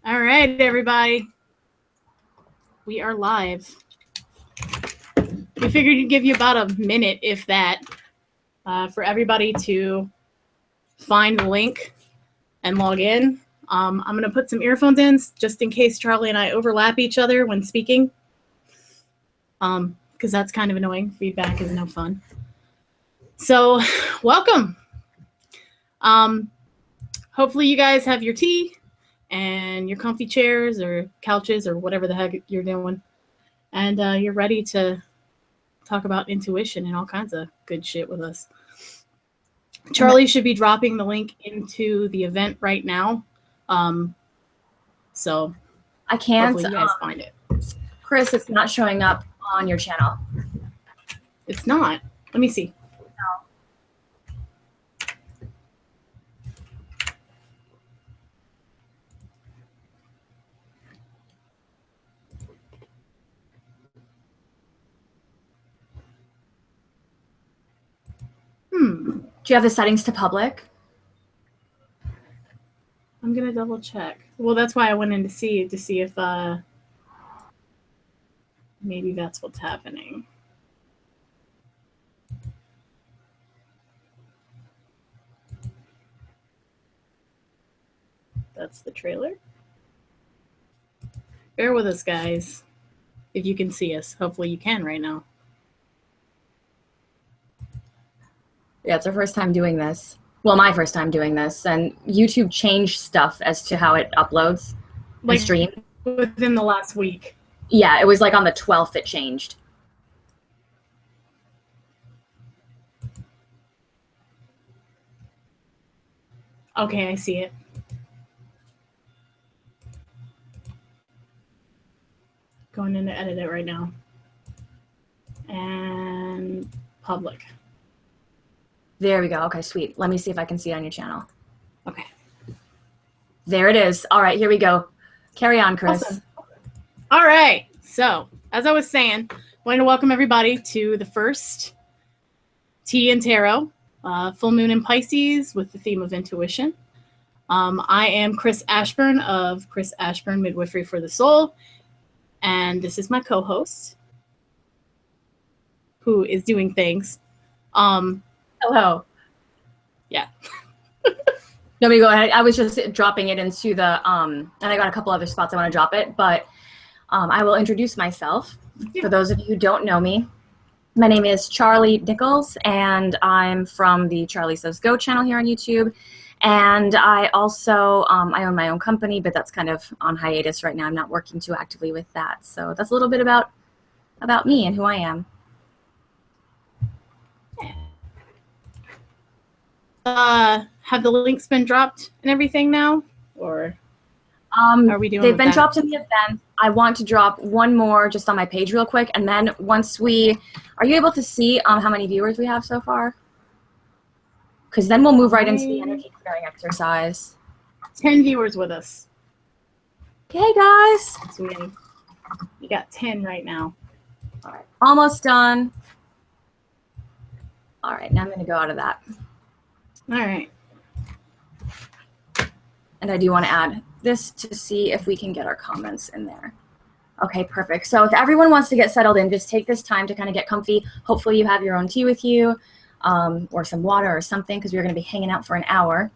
All right, everybody. We are live. We figured you'd give you about a minute, if that, for everybody to find the link and log in. I'm going to put some earphones in just in case Charlie and I overlap each other when speaking, because that's kind of annoying. Feedback is no fun. So, welcome. Hopefully you guys have your tea and your comfy chairs or couches or whatever the heck you're doing. And you're ready to talk about intuition and all kinds of good shit with us. Charlie should be dropping the link into the event right now. So I can't. Hopefully you guys find it. Chris, it's not showing up on your channel. It's not. Let me see. Do you have the settings to public? I'm going to double check. Well, that's why I went in to see if maybe that's what's happening. That's the trailer. Bear with us, guys. If you can see us. Hopefully you can right now. Yeah, it's our first time doing this. Well, my first time doing this. And YouTube changed stuff as to how it uploads and streams. Within the last week. Yeah, it was like on the 12th it changed. Okay, I see it. Going in to edit it right now. And public. There we go. Okay, sweet. Let me see if I can see it on your channel. Okay. There it is. All right, here we go. Carry on, Chris. Awesome. All right. So, as I was saying, I wanted to welcome everybody to the first Tea and Tarot, full moon in Pisces with the theme of intuition. I am Chris Ashburn of Chris Ashburn Midwifery for the Soul, and this is my co-host, who is doing things. Hello. Yeah. No, me go ahead. I was just dropping it into the, and I got a couple other spots I want to drop it, but I will introduce myself. Yeah. For those of you who don't know me, my name is Charlie Nichols, and I'm from the Charlie Says Go channel here on YouTube. And I also, I own my own company, but that's kind of on hiatus right now. I'm not working too actively with that. So that's a little bit about me and who I am. Have the links been dropped and everything now, or are we doing? They've been dropped in the event. I want to drop one more just on my page real quick, and then once we, are you able to see how many viewers we have so far? Because then we'll move right into the energy clearing exercise. 10 viewers with us. Okay, guys. So we got 10 right now. All right, almost done. All right, now I'm going to go out of that. All right. And I do want to add this to see if we can get our comments in there. Okay, perfect. So if everyone wants to get settled in, just take this time to kind of get comfy. Hopefully you have your own tea with you, or some water or something, because we're going to be hanging out for an hour.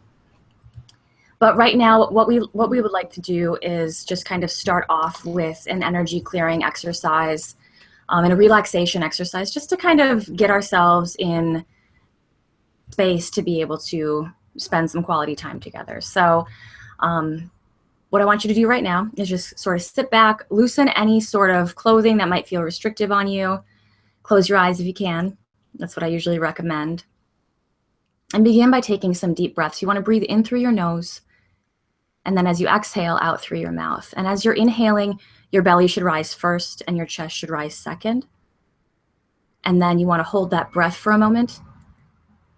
But right now, what we would like to do is just kind of start off with an energy clearing exercise and a relaxation exercise, just to kind of get ourselves in space to be able to spend some quality time together. So what I want you to do right now is just sort of sit back, loosen any sort of clothing that might feel restrictive on you. Close your eyes if you can. That's what I usually recommend. And begin by taking some deep breaths. You want to breathe in through your nose, and then as you exhale, out through your mouth. And as you're inhaling, your belly should rise first and your chest should rise second. And then you want to hold that breath for a moment.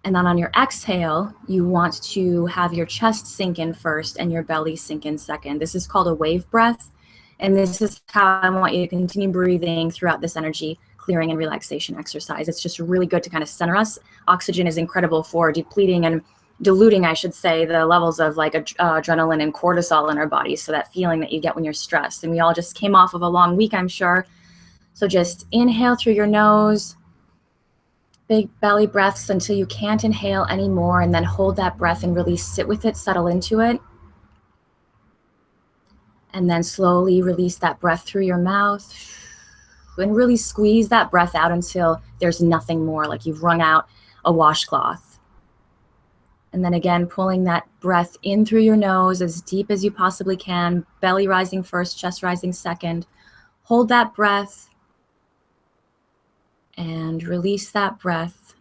And then on your exhale, you want to have your chest sink in first and your belly sink in second. This is called a wave breath. And this is how I want you to continue breathing throughout this energy clearing and relaxation exercise. It's just really good to kind of center us. Oxygen is incredible for depleting and diluting, I should say, the levels of like adrenaline and cortisol in our bodies. So that feeling that you get when you're stressed. And we all just came off of a long week, I'm sure. So just inhale through your nose, big belly breaths until you can't inhale anymore, and then hold that breath and really sit with it, settle into it. And then slowly release that breath through your mouth and really squeeze that breath out until there's nothing more, like you've wrung out a washcloth. And then again, pulling that breath in through your nose as deep as you possibly can, belly rising first, chest rising second. Hold that breath and release that breath.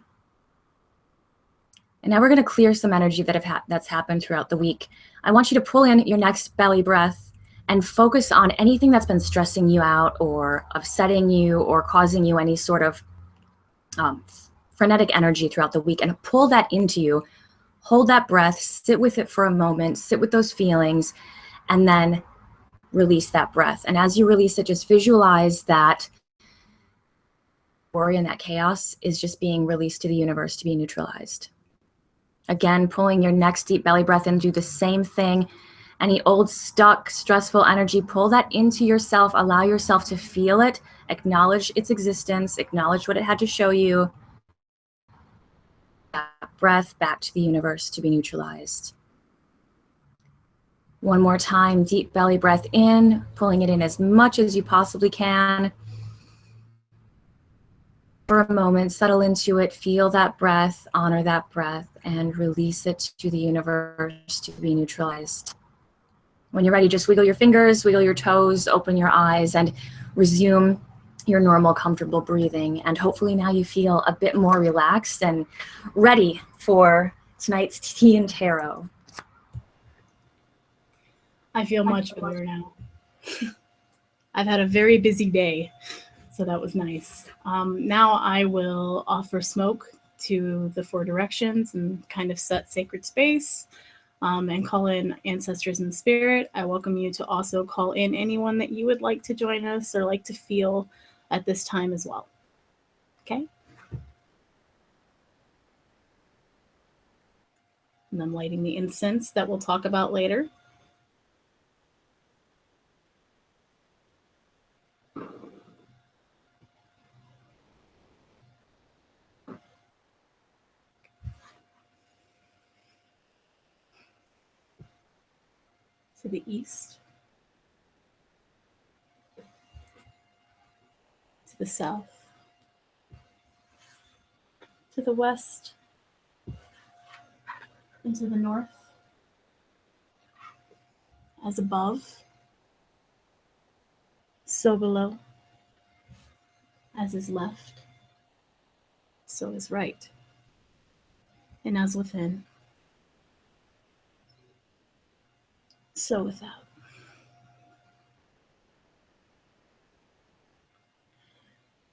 And now we're going to clear some energy that's happened throughout the week. I want you to pull in your next belly breath and focus on anything that's been stressing you out or upsetting you or causing you any sort of frenetic energy throughout the week, and pull that into you. Hold that breath, sit with it for a moment, sit with those feelings, and then release that breath. And as you release it, just visualize that worry and that chaos is just being released to the universe to be neutralized. Again, pulling your next deep belly breath in, do the same thing. Any old, stuck, stressful energy, pull that into yourself. Allow yourself to feel it, acknowledge its existence, acknowledge what it had to show you. That breath back to the universe to be neutralized. One more time, deep belly breath in, pulling it in as much as you possibly can. For a moment, settle into it, feel that breath, honor that breath, and release it to the universe to be neutralized. When you're ready, just wiggle your fingers, wiggle your toes, open your eyes, and resume your normal, comfortable breathing. And hopefully now you feel a bit more relaxed and ready for tonight's tea and tarot. I feel much better now. I've had a very busy day, so that was nice. Now I will offer smoke to the 4 directions and kind of set sacred space. And call in ancestors in spirit. I welcome you to also call in anyone that you would like to join us or like to feel at this time as well. Okay? And I'm lighting the incense that we'll talk about later. To the east, to the south, to the west, and to the north. As above, so below. As is left, so is right. And as within, so without.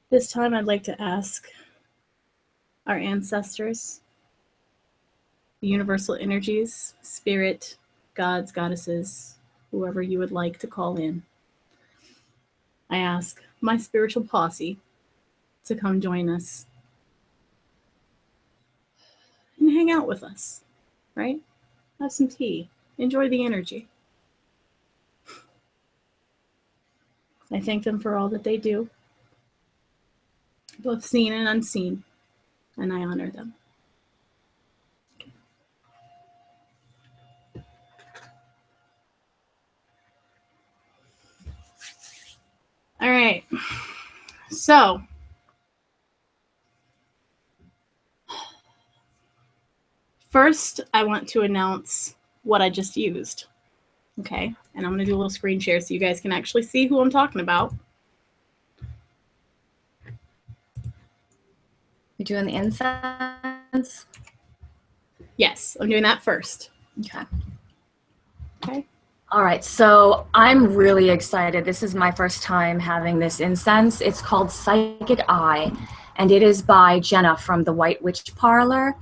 This time I'd like to ask our ancestors, the universal energies, spirit, gods, goddesses, whoever you would like to call in. I ask my spiritual posse to come join us and hang out with us, right? Have some tea. Enjoy the energy. I thank them for all that they do, both seen and unseen, and I honor them. All right, so first I want to announce what I just used, okay? And I'm gonna do a little screen share so you guys can actually see who I'm talking about. You're doing the incense? Yes, I'm doing that first. Okay. Okay. All right, so I'm really excited. This is my first time having this incense. It's called Psychic Eye, and it is by Jenna from the White Witch Parlor.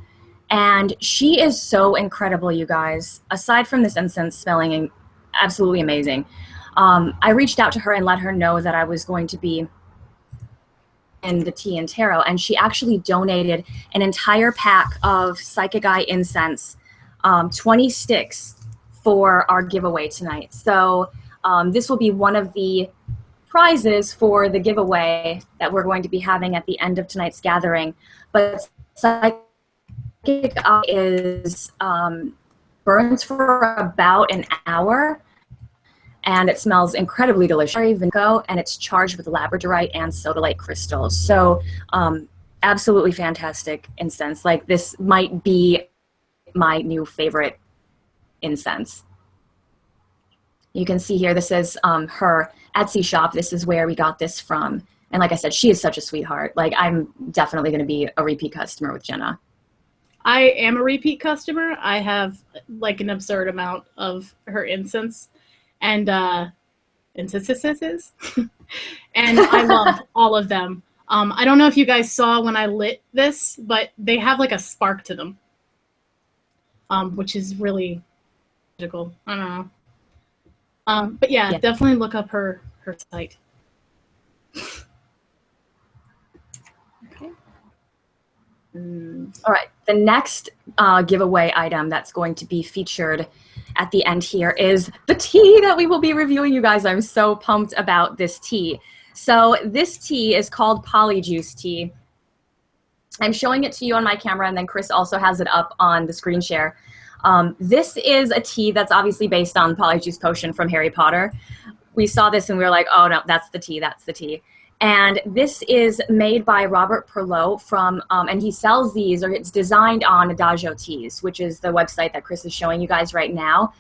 And she is so incredible, you guys. Aside from this incense smelling absolutely amazing, I reached out to her and let her know that I was going to be in the tea and tarot, and she actually donated an entire pack of Psychic Eye incense 20 sticks for our giveaway tonight. So this will be one of the prizes for the giveaway that we're going to be having at the end of tonight's gathering. But Psychic Eye is burns for about an hour, and it smells incredibly delicious. And it's charged with labradorite and sodalite crystals. So absolutely fantastic incense. Like, this might be my new favorite incense. You can see here, this is her Etsy shop. This is where we got this from. And like I said, she is such a sweetheart. Like, I'm definitely going to be a repeat customer with Jenna. I am a repeat customer. I have like an absurd amount of her incense and incenses. And I love all of them. I don't know if you guys saw when I lit this, but they have like a spark to them, which is really magical. I don't know. But yeah, definitely look up her site. Okay. All right, the next giveaway item that's going to be featured at the end here is the tea that we will be reviewing, you guys. I'm so pumped about this tea. So this tea is called Polyjuice tea. I'm showing it to you on my camera, and then Chris also has it up on the screen share. This is a tea that's obviously based on Polyjuice Potion from Harry Potter. We saw this and we were like, oh no, that's the tea, that's the tea. And this is made by Robert Perlot from, and he sells these, or it's designed on Adagio Teas, which is the website that Chris is showing you guys right now.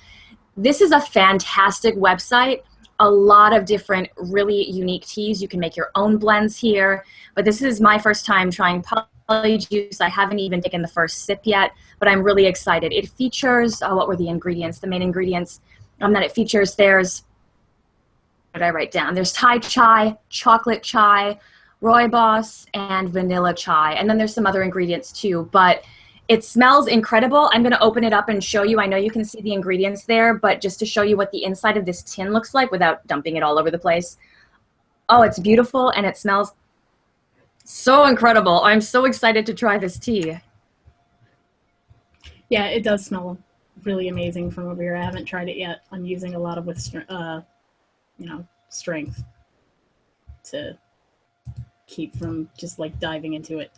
This is a fantastic website. A lot of different really unique teas. You can make your own blends here, but this is my first time trying Polyjuice. I haven't even taken the first sip yet, but I'm really excited. It features, what were the ingredients? The main ingredients that it features, there's, what did I write down? There's Thai chai, chocolate chai, rooibos, and vanilla chai. And then there's some other ingredients too, but it smells incredible. I'm gonna open it up and show you. I know you can see the ingredients there, but just to show you what the inside of this tin looks like without dumping it all over the place. Oh, it's beautiful and it smells so incredible. I'm so excited to try this tea. Yeah, it does smell really amazing from over here. I haven't tried it yet. I'm using a lot of strength to keep from just like diving into it.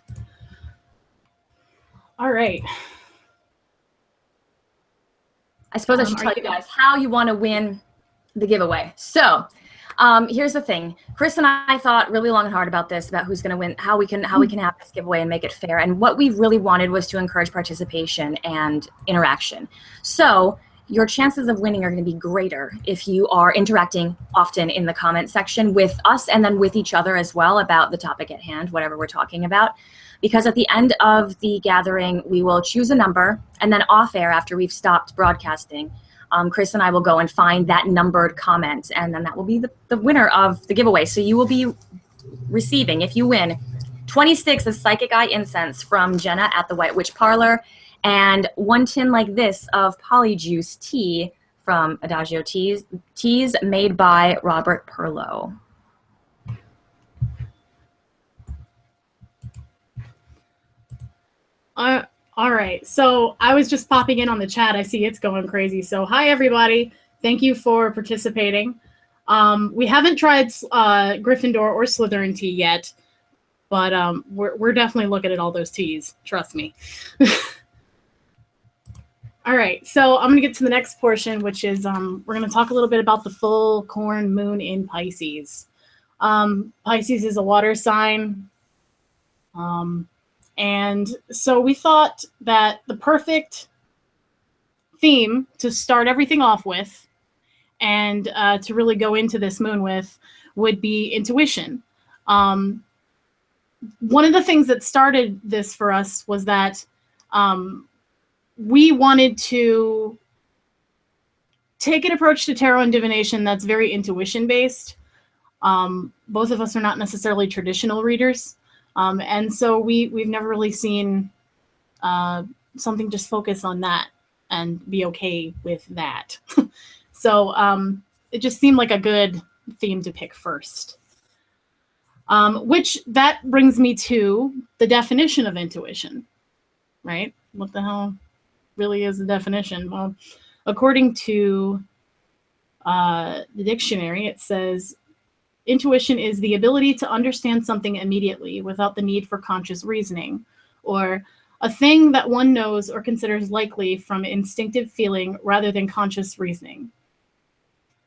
All right. I suppose I should tell you guys how you want to win the giveaway. So here's the thing. Chris and I thought really long and hard about this, about who's going to win, how we can have this giveaway and make it fair. And what we really wanted was to encourage participation and interaction. So your chances of winning are going to be greater if you are interacting often in the comment section with us and then with each other as well about the topic at hand, whatever we're talking about. Because at the end of the gathering, we will choose a number, and then off air, after we've stopped broadcasting, Chris and I will go and find that numbered comment, and then that will be the winner of the giveaway. So you will be receiving, if you win, 20 sticks of Psychic Eye incense from Jenna at the White Witch Parlor, and 1 tin like this of Polyjuice tea from Adagio Teas made by Robert Perlot. All right, so I was just popping in on the chat. I see it's going crazy. So hi, everybody. Thank you for participating. We haven't tried Gryffindor or Slytherin tea yet, but we're definitely looking at all those teas. Trust me. All right, so I'm going to get to the next portion, which is we're going to talk a little bit about the full corn moon in Pisces. Pisces is a water sign. And so we thought that the perfect theme to start everything off with and to really go into this moon with would be intuition. One of the things that started this for us was that we wanted to take an approach to tarot and divination that's very intuition based. Both of us are not necessarily traditional readers. And so we've never really seen something just focus on that and be okay with that. So it just seemed like a good theme to pick first. Which that brings me to the definition of intuition, right? What the hell? really is the definition? Well, according to the dictionary, it says intuition is the ability to understand something immediately without the need for conscious reasoning, or a thing that one knows or considers likely from instinctive feeling rather than conscious reasoning.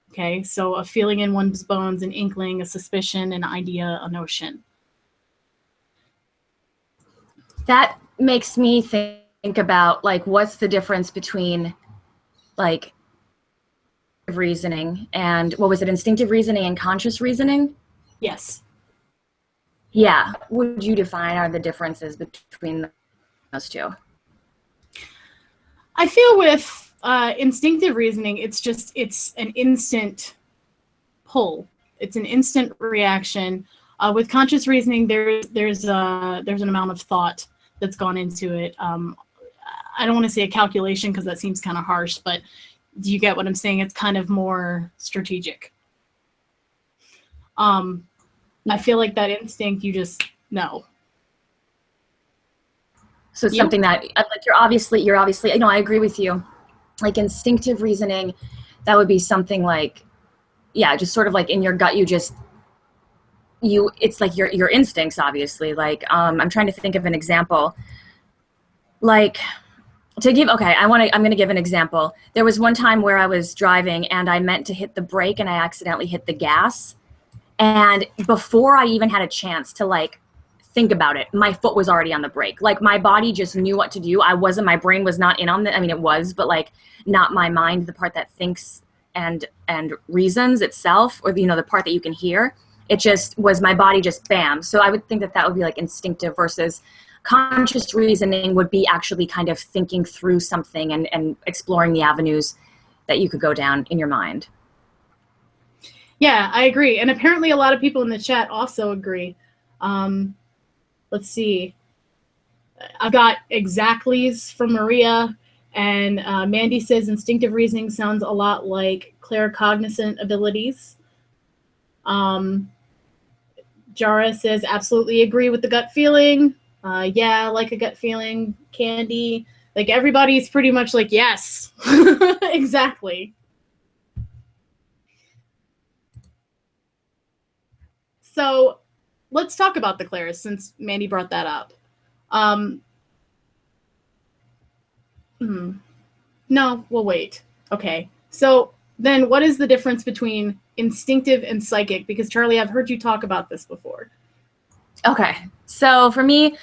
Okay, so a feeling in one's bones, an inkling, a suspicion, an idea, a notion. That makes me think about, like, what's the difference between, like, reasoning and, what was it, instinctive reasoning and conscious reasoning? Yes. Yeah. What would you define are the differences between those two? I feel with instinctive reasoning, it's an instant pull. It's an instant reaction. With conscious reasoning, there's an amount of thought that's gone into it. I don't want to say a calculation because that seems kind of harsh, but do you get what I'm saying? It's kind of more strategic. I feel like that instinct, you just know. So it's something that, like, you're obviously, no, I agree with you. Like, instinctive reasoning, that would be something like, yeah, just sort of like in your gut, it's like your instincts, obviously. Like, I'm trying to think of an example. Like, I'm going to give an example. There was one time where I was driving and I meant to hit the brake and I accidentally hit the gas. And before I even had a chance to, like, think about it, my foot was already on the brake. Like, my body just knew what to do. My brain was not in on it. I mean, it was, but, like, not my mind, the part that thinks and reasons itself, or, you know, the part that you can hear. It just was, my body just bam. So I would think that would be like instinctive, versus conscious reasoning would be actually kind of thinking through something and exploring the avenues that you could go down in your mind. Yeah, I agree. And apparently a lot of people in the chat also agree. Let's see. I've got exactlys from Maria, and Mandy says instinctive reasoning sounds a lot like claircognizant abilities. Jara says absolutely agree with the gut feeling. Yeah, like a gut feeling. Candy, like, everybody's pretty much like, yes. Exactly. So let's talk about the clairs, since Mandy brought that up. No, we'll wait. Okay. So then what is the difference between instinctive and psychic? Because, Charlie, I've heard you talk about this before. Okay. So for me,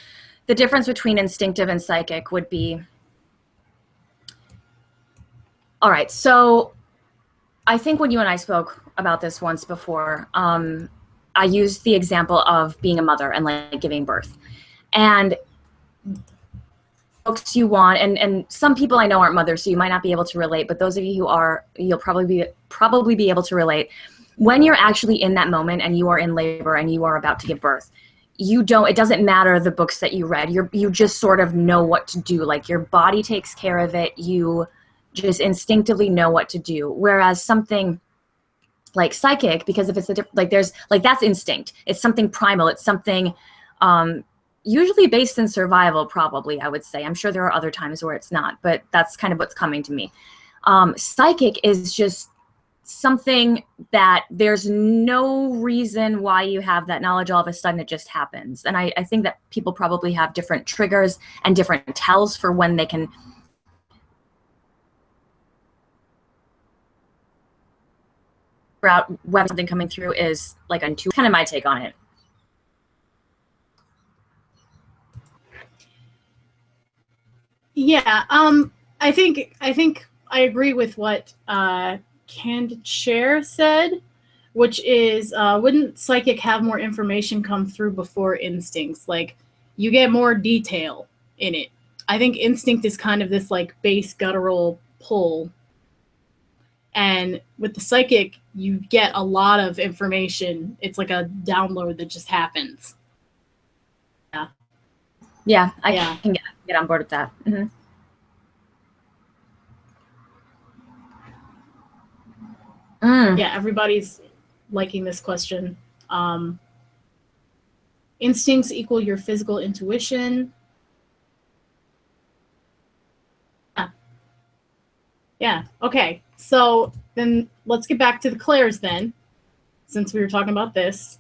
the difference between instinctive and psychic would be, all right, so I think when you and I spoke about this once before, I used the example of being a mother and, like, giving birth. And folks you want, and some people I know aren't mothers, so you might not be able to relate, but those of you who are, you'll probably be able to relate. When you're actually in that moment and you are in labor and you are about to give birth, it doesn't matter the books that you read, you just sort of know what to do. Like, your body takes care of it. You just instinctively know what to do. Whereas something like psychic, because if it's that's instinct. It's something primal. It's something usually based in survival, probably, I would say. I'm sure there are other times where it's not, but that's kind of what's coming to me. Psychic is just something that there's no reason why you have that knowledge. All of a sudden it just happens. And I think that people probably have different triggers and different tells for when they can figure out whether something coming through is like intuitive. Kind of my take on it. Yeah, I think I agree with what Candid Share said, which is, wouldn't psychic have more information come through before instincts? Like, you get more detail in it. I think instinct is kind of this, like, base guttural pull. And with the psychic, you get a lot of information. It's like a download that just happens. Yeah. Yeah, I can get on board with that. Mm-hmm. Yeah, everybody's liking this question. Instincts equal your physical intuition. Yeah, Yeah. Okay. So then let's get back to the clairs then, since we were talking about this.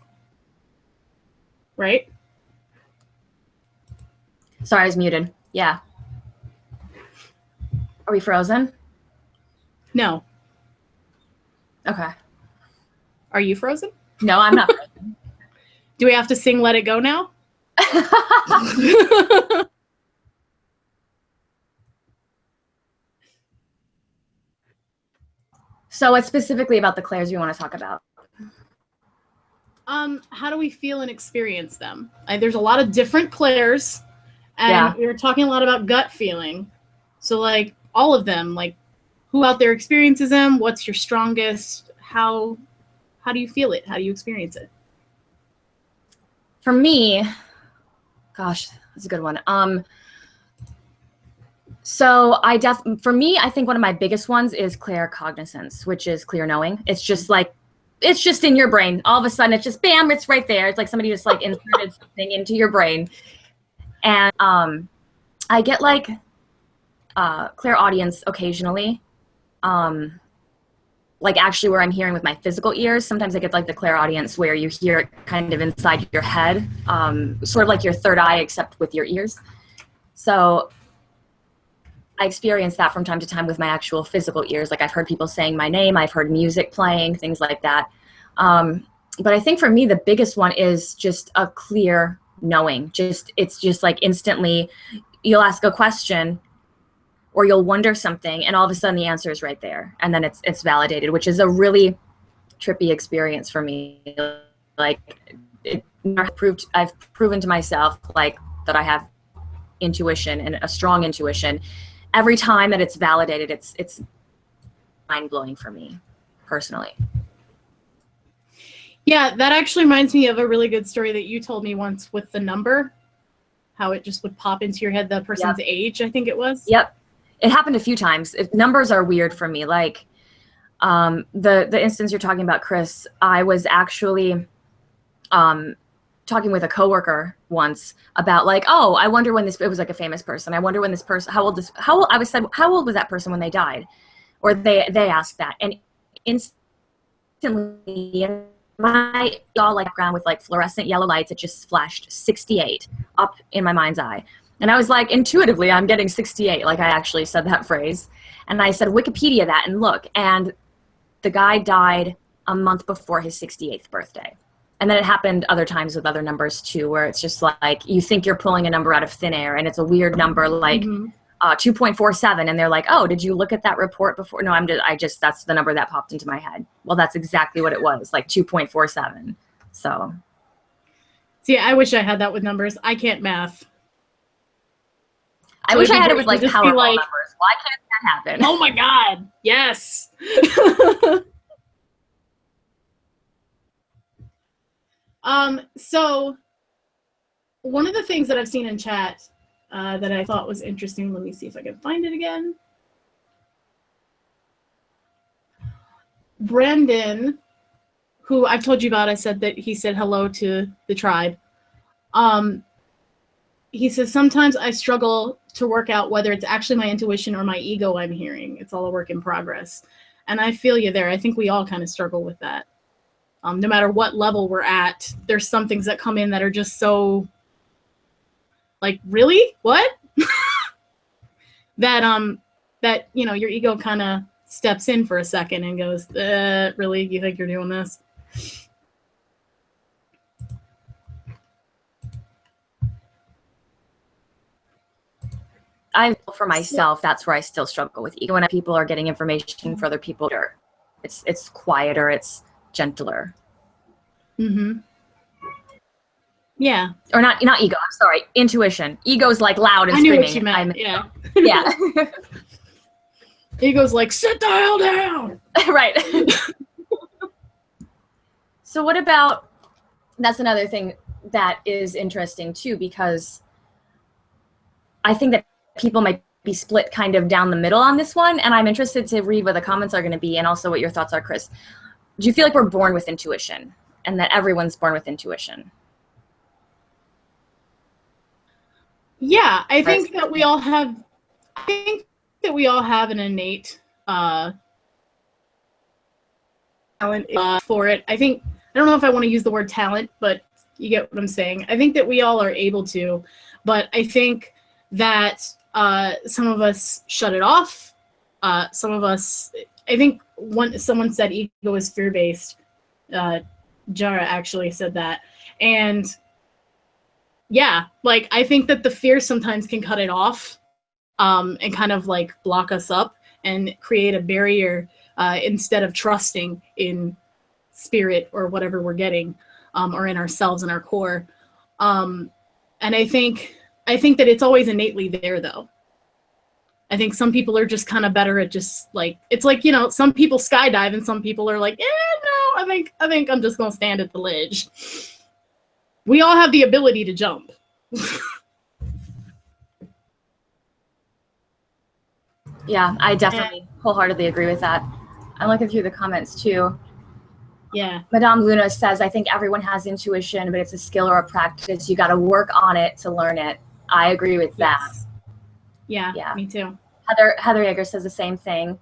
Right? Sorry, I was muted. Yeah. Are we frozen? No. Okay. Are you frozen? No, I'm not frozen. Do we have to sing Let It Go now? So what's specifically about the clairs you want to talk about? How do we feel and experience them? There's a lot of different clairs, and we were talking a lot about gut feeling. So like all of them, like who out there experiences them? What's your strongest? How do you feel it? How do you experience it? For me, gosh, that's a good one. So for me, I think one of my biggest ones is claircognizance, which is clear knowing. It's just like, it's just in your brain. All of a sudden, it's just bam, it's right there. It's like somebody just like inserted something into your brain. And I get like clairaudience occasionally. Like actually where I'm hearing with my physical ears. Sometimes I get like the clairaudience where you hear it kind of inside your head, sort of like your third eye, except with your ears. So I experience that from time to time with my actual physical ears. Like I've heard people saying my name, I've heard music playing, things like that. But I think for me, the biggest one is just a clear knowing. It's just like instantly you'll ask a question or you'll wonder something and all of a sudden the answer is right there. And then it's validated, which is a really trippy experience for me. Like I've proven to myself like that I have intuition and a strong intuition. Every time that it's validated, it's mind-blowing for me personally. Yeah, that actually reminds me of a really good story that you told me once with the number, how it just would pop into your head, the person's age, I think it was. Yep. It happened a few times. Numbers are weird for me. Like the instance you're talking about, Chris, I was actually talking with a coworker once about like, oh, I wonder when it was like a famous person. I wonder when this person, how old was that person when they died? Or they asked that. And instantly in my all like background with like fluorescent yellow lights, it just flashed 68 up in my mind's eye. And I was like, intuitively, I'm getting 68. Like I actually said that phrase. And I said, Wikipedia that and look. And the guy died a month before his 68th birthday. And then it happened other times with other numbers too, where it's just like you think you're pulling a number out of thin air and it's a weird number like 2.47. And they're like, oh, did you look at that report before? No, that's the number that popped into my head. Well, that's exactly what it was, like 2.47. So. See, I wish I had that with numbers. I can't math. I wish I had it with like Powerball numbers. Why can't that happen? Oh my God. Yes. So one of the things that I've seen in chat that I thought was interesting, let me see if I can find it again. Brendan, who I've told you about, I said that he said hello to the tribe. He says, sometimes I struggle to work out whether it's actually my intuition or my ego I'm hearing. It's all a work in progress. And I feel you there. I think we all kind of struggle with that. No matter what level we're at, there's some things that come in that are just so like, really? What? that, you know, your ego kind of steps in for a second and goes, really? You think you're doing this? For myself, that's where I still struggle with ego. When people are getting information for other people, it's quieter, it's gentler. Mm-hmm. Yeah. Or not ego, I'm sorry, intuition. Ego's like loud and I knew screaming. What you meant. Yeah. Yeah. Ego's like, sit the hell down. Right. So what about, that's another thing that is interesting too, because I think that people might be split kind of down the middle on this one. And I'm interested to read what the comments are going to be and also what your thoughts are, Chris. Do you feel like we're born with intuition and that everyone's born with intuition? Yeah, I think that we all have an innate talent for it. I don't know if I want to use the word talent, but you get what I'm saying. I think that we all are able to, but I think that some of us shut it off. Some of us, I think someone said ego is fear-based. Jara actually said that. And yeah, like I think that the fear sometimes can cut it off and kind of like block us up and create a barrier instead of trusting in spirit or whatever we're getting or in ourselves and our core. And I think that it's always innately there though. I think some people are just kind of better at just like, it's like, you know, some people skydive and some people are like, no, I think I'm just going to stand at the ledge. We all have the ability to jump. Yeah, I definitely wholeheartedly agree with that. I'm looking through the comments too. Yeah. Madame Luna says, I think everyone has intuition, but it's a skill or a practice. You got to work on it to learn it. I agree with that. Yes. Yeah, me too. Heather Yeager says the same thing.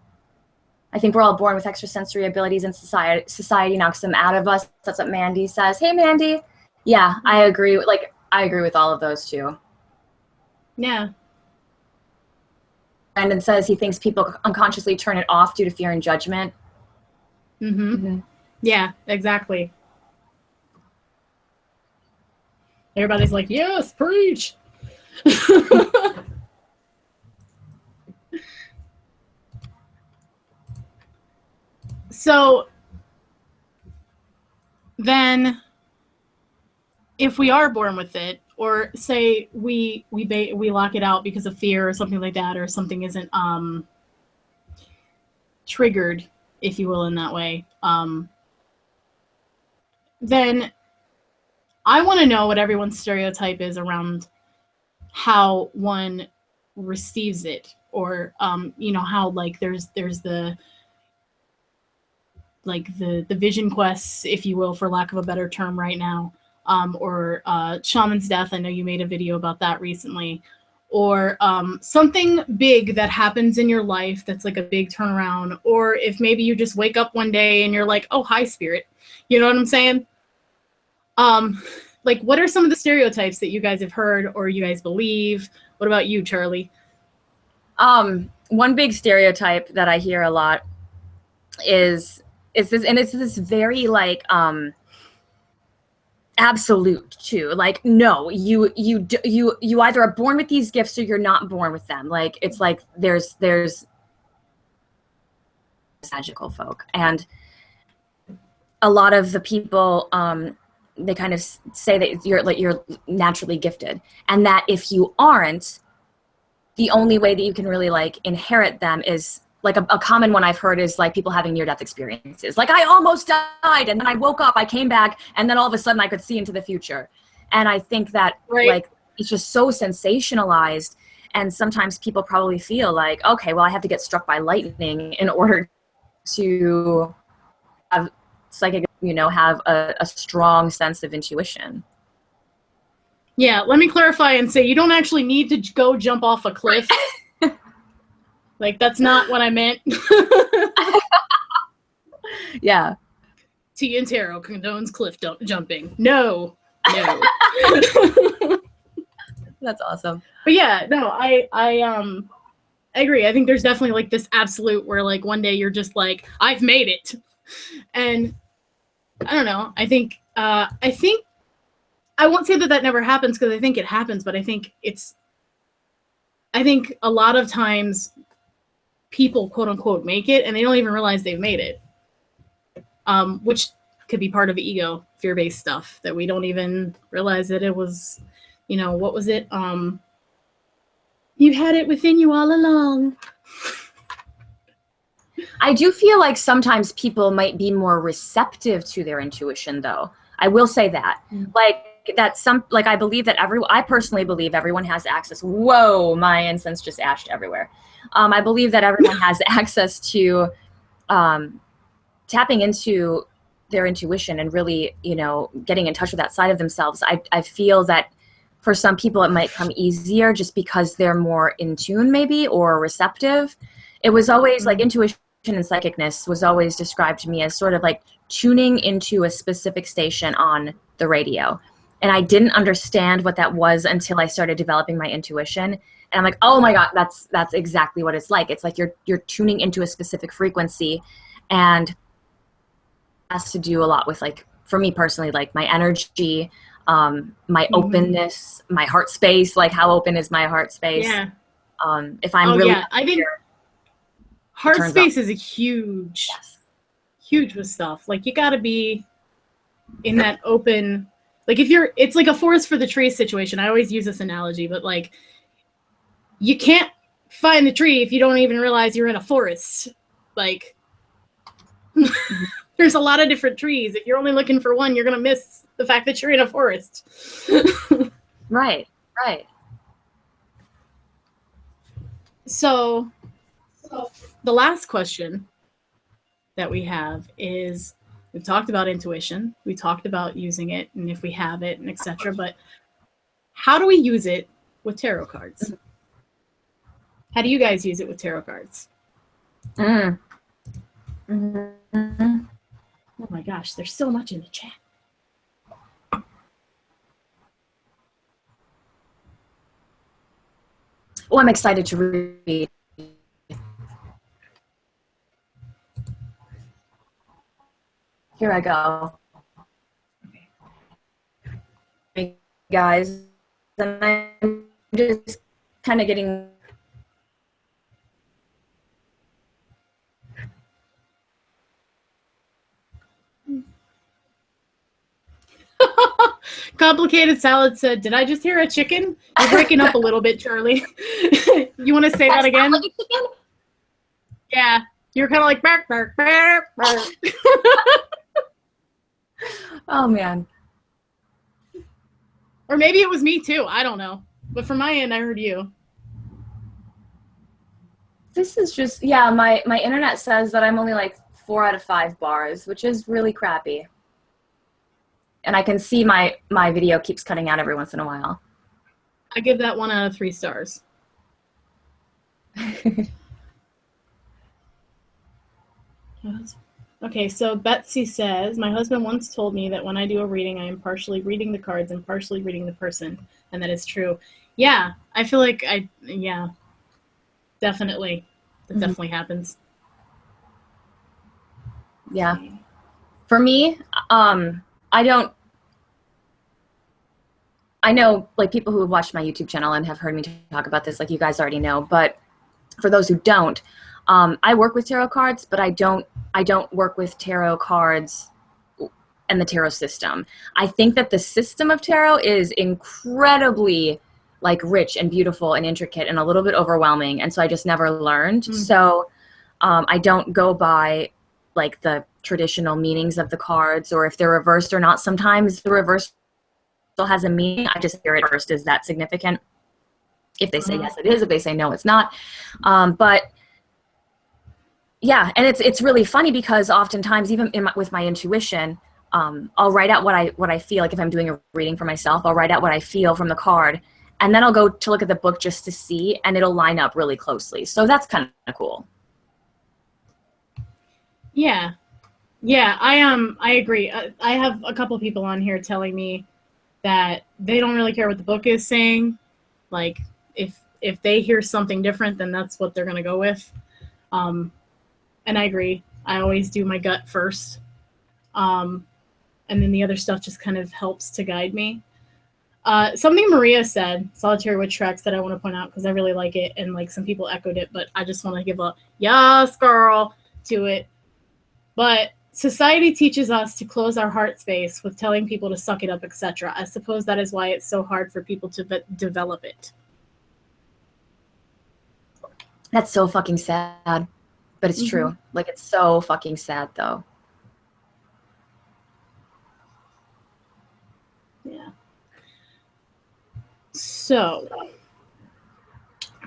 I think we're all born with extrasensory abilities in society knocks them out of us. That's what Mandy says. Hey, Mandy. Yeah, I agree. I agree with all of those too. Yeah. Brandon says he thinks people unconsciously turn it off due to fear and judgment. Mm-hmm. Yeah, exactly. Everybody's like, yes, preach. So then if we are born with it, or say we lock it out because of fear or something like that, or something isn't triggered, if you will, in that way, then I want to know what everyone's stereotype is around how one receives it, or you know, how like there's the vision quests, if you will, for lack of a better term right now, or shaman's death. I know you made a video about that recently, or something big that happens in your life that's like a big turnaround, or if maybe you just wake up one day and you're like, oh, hi, spirit. You know what I'm saying? Like, what are some of the stereotypes that you guys have heard or you guys believe? What about you, Charlie? One big stereotype that I hear a lot is this, and it's this very like absolute too. Like, no, you either are born with these gifts or you're not born with them. Like, it's like there's magical folk, and a lot of the people they kind of say that you're naturally gifted, and that if you aren't, the only way that you can really like inherit them is like a common one I've heard is like people having near-death experiences. Like, I almost died and then I woke up, I came back, and then all of a sudden I could see into the future. And I think that like it's just so sensationalized, and sometimes people probably feel like, okay, well, I have to get struck by lightning in order to have psychic, you know, have a strong sense of intuition. Yeah, let me clarify and say you don't actually need to go jump off a cliff. Like, that's not what I meant. Yeah. T and Tarot condones cliff jumping. No. That's awesome. But yeah, no, I agree. I think there's definitely like this absolute where like one day you're just like, I've made it. And I don't know. I think I won't say that never happens, because I think it happens, but I think a lot of times people quote unquote make it and they don't even realize they've made it. Which could be part of ego, fear-based stuff that we don't even realize that it was, you know, what was it? You had it within you all along. I do feel like sometimes people might be more receptive to their intuition, though. I will say that. I personally believe everyone has access. Whoa, my incense just ashed everywhere. I believe that everyone has access to tapping into their intuition and really, you know, getting in touch with that side of themselves. I feel that for some people it might come easier just because they're more in tune maybe, or receptive. It was always like intuition and psychicness was always described to me as sort of like tuning into a specific station on the radio. And I didn't understand what that was until I started developing my intuition. And I'm like, oh my God, that's exactly what it's like. It's like you're tuning into a specific frequency, and it has to do a lot with, like, for me personally, like my energy, my openness, my heart space, like how open is my heart space? Yeah. If I'm really I think heart space is a huge with stuff. Like, you got to be in that open, like, it's like a forest for the trees situation. I always use this analogy, but like, you can't find the tree if you don't even realize you're in a forest. Like, there's a lot of different trees. If you're only looking for one, you're going to miss the fact that you're in a forest. Right. So the last question that we have is, we've talked about intuition, we talked about using it and if we have it and etc. But how do we use it with tarot cards? How do you guys use it with tarot cards? Oh my gosh, there's so much in the chat. Oh, I'm excited to read. Here I go. Hey guys, and I'm just kind of getting Complicated Salad said, did I just hear a chicken? You're breaking up a little bit, Charlie. You want to say that again? Like a chicken? Yeah. You're kind of like, bark, bark, bark, bark. Oh, man. Or maybe it was me too. I don't know. But from my end, I heard you. This is just, yeah, my internet says that I'm only like 4 out of 5 bars, which is really crappy. And I can see my video keeps cutting out every once in a while. I give that 1 out of 3 stars. Okay, so Betsy says, my husband once told me that when I do a reading, I am partially reading the cards and partially reading the person. And that is true. Yeah, I feel like definitely. That definitely happens. Yeah. For me, I know, like, people who have watched my YouTube channel and have heard me talk about this, like, you guys already know, but for those who don't, I work with tarot cards, but I don't work with tarot cards and the tarot system. I think that the system of tarot is incredibly, like, rich and beautiful and intricate and a little bit overwhelming, and so I just never learned. So I don't go by, like, the traditional meanings of the cards, or if they're reversed or not. Sometimes the reverse still has a meaning. I just hear it first. Is that significant? If they say yes, it is. If they say no, it's not. But yeah, and it's really funny because oftentimes, even with my intuition, I'll write out what I feel. Like, if I'm doing a reading for myself, I'll write out what I feel from the card, and then I'll go to look at the book just to see, and it'll line up really closely. So that's kind of cool. Yeah, I agree. I have a couple people on here telling me that they don't really care what the book is saying. Like, if they hear something different, then that's what they're going to go with. And I agree. I always do my gut first. And then the other stuff just kind of helps to guide me. Something Maria said, Solitary Witch Tracks, that I want to point out because I really like it, and like some people echoed it, but I just want to give a yes, girl, to it. But society teaches us to close our heart space with telling people to suck it up, etc. I suppose that is why it's so hard for people to develop it. That's so fucking sad, but it's true. Like, it's so fucking sad, though. Yeah. So,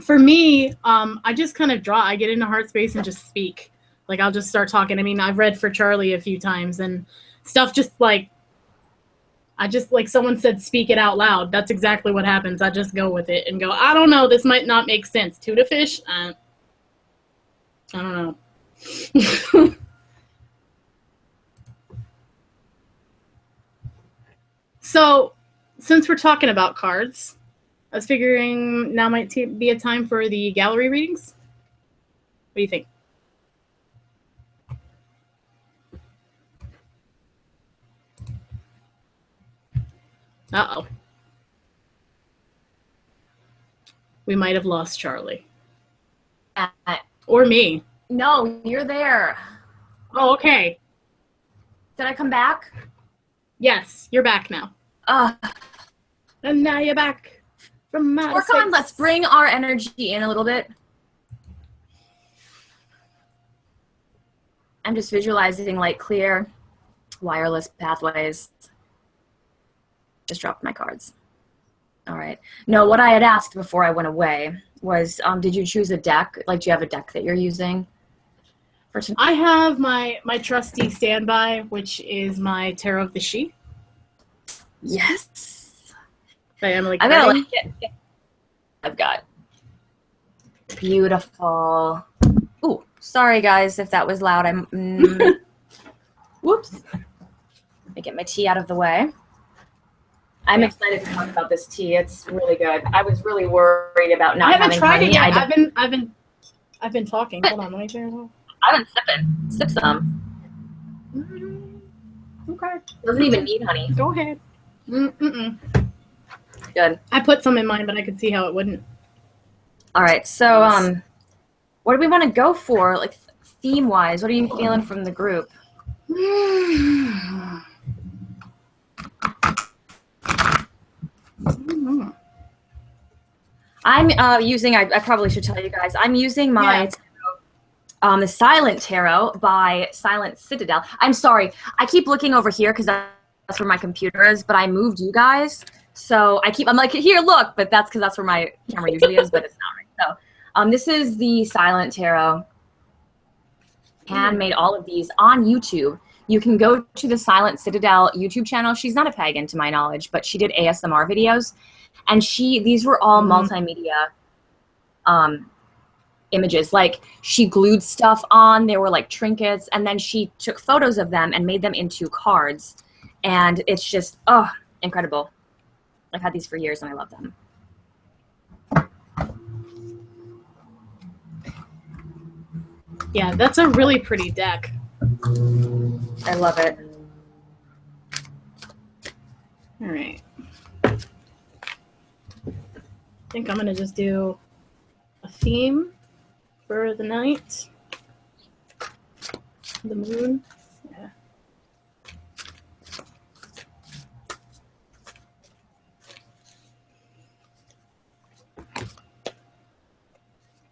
for me, I just kind of I get into heart space and just speak. Like, I'll just start talking. I mean, I've read for Charlie a few times, and stuff just like, someone said, speak it out loud. That's exactly what happens. I just go with it and go, I don't know, this might not make sense. Tuna fish? I don't know. So, since we're talking about cards, I was figuring now might be a time for the gallery readings. What do you think? Uh-oh. We might have lost Charlie. Or me. No, you're there. Oh, okay. Did I come back? Yes, you're back now. And now you're back from outer space. Work on, let's bring our energy in a little bit. I'm just visualizing like clear, wireless pathways. Just dropped my cards. All right. No, what I had asked before I went away was, did you choose a deck? Like, do you have a deck that you're using? I have my trusty standby, which is my Tarot of the She. Yes. By Emily I gotta Carding. like it. I've got beautiful. Ooh, sorry guys if that was loud. Whoops. Let me get my tea out of the way. I'm excited to talk about this tea. It's really good. I was really worried about not having honey. I haven't tried it yet. I've been talking. Hold on, let me turn it off. I've been sipping. Sip some. Okay. Doesn't even need honey. Go ahead. Good. I put some in mine, but I could see how it wouldn't. All right. So, what do we want to go for, like theme-wise? What are you feeling from the group? I'm using. I probably should tell you guys. I'm using my. The Silent Tarot by Silent Citadel. I'm sorry. I keep looking over here because that's where my computer is, but I moved you guys. So I'm like, here, look, but that's because that's where my camera usually is, but it's not right. So this is the Silent Tarot. Handmade all of these on YouTube. You can go to the Silent Citadel YouTube channel. She's not a pagan to my knowledge, but she did ASMR videos. And these were all multimedia images. Like she glued stuff on, they were like trinkets, and then she took photos of them and made them into cards. And it's just, incredible. I've had these for years and I love them. Yeah, that's a really pretty deck. I love it. All right. I think I'm going to just do a theme for the night. The moon. Yeah.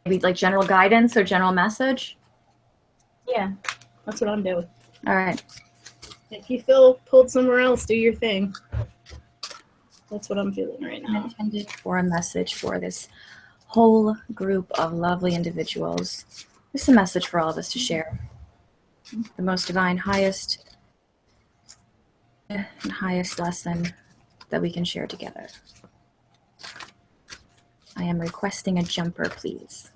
Maybe like general guidance or general message? Yeah, that's what I'm doing. All right. If you feel pulled somewhere else, do your thing. That's what I'm feeling right now. Intended for a message for this whole group of lovely individuals. It's a message for all of us to share. The most divine, highest and highest lesson that we can share together. I am requesting a jumper, please.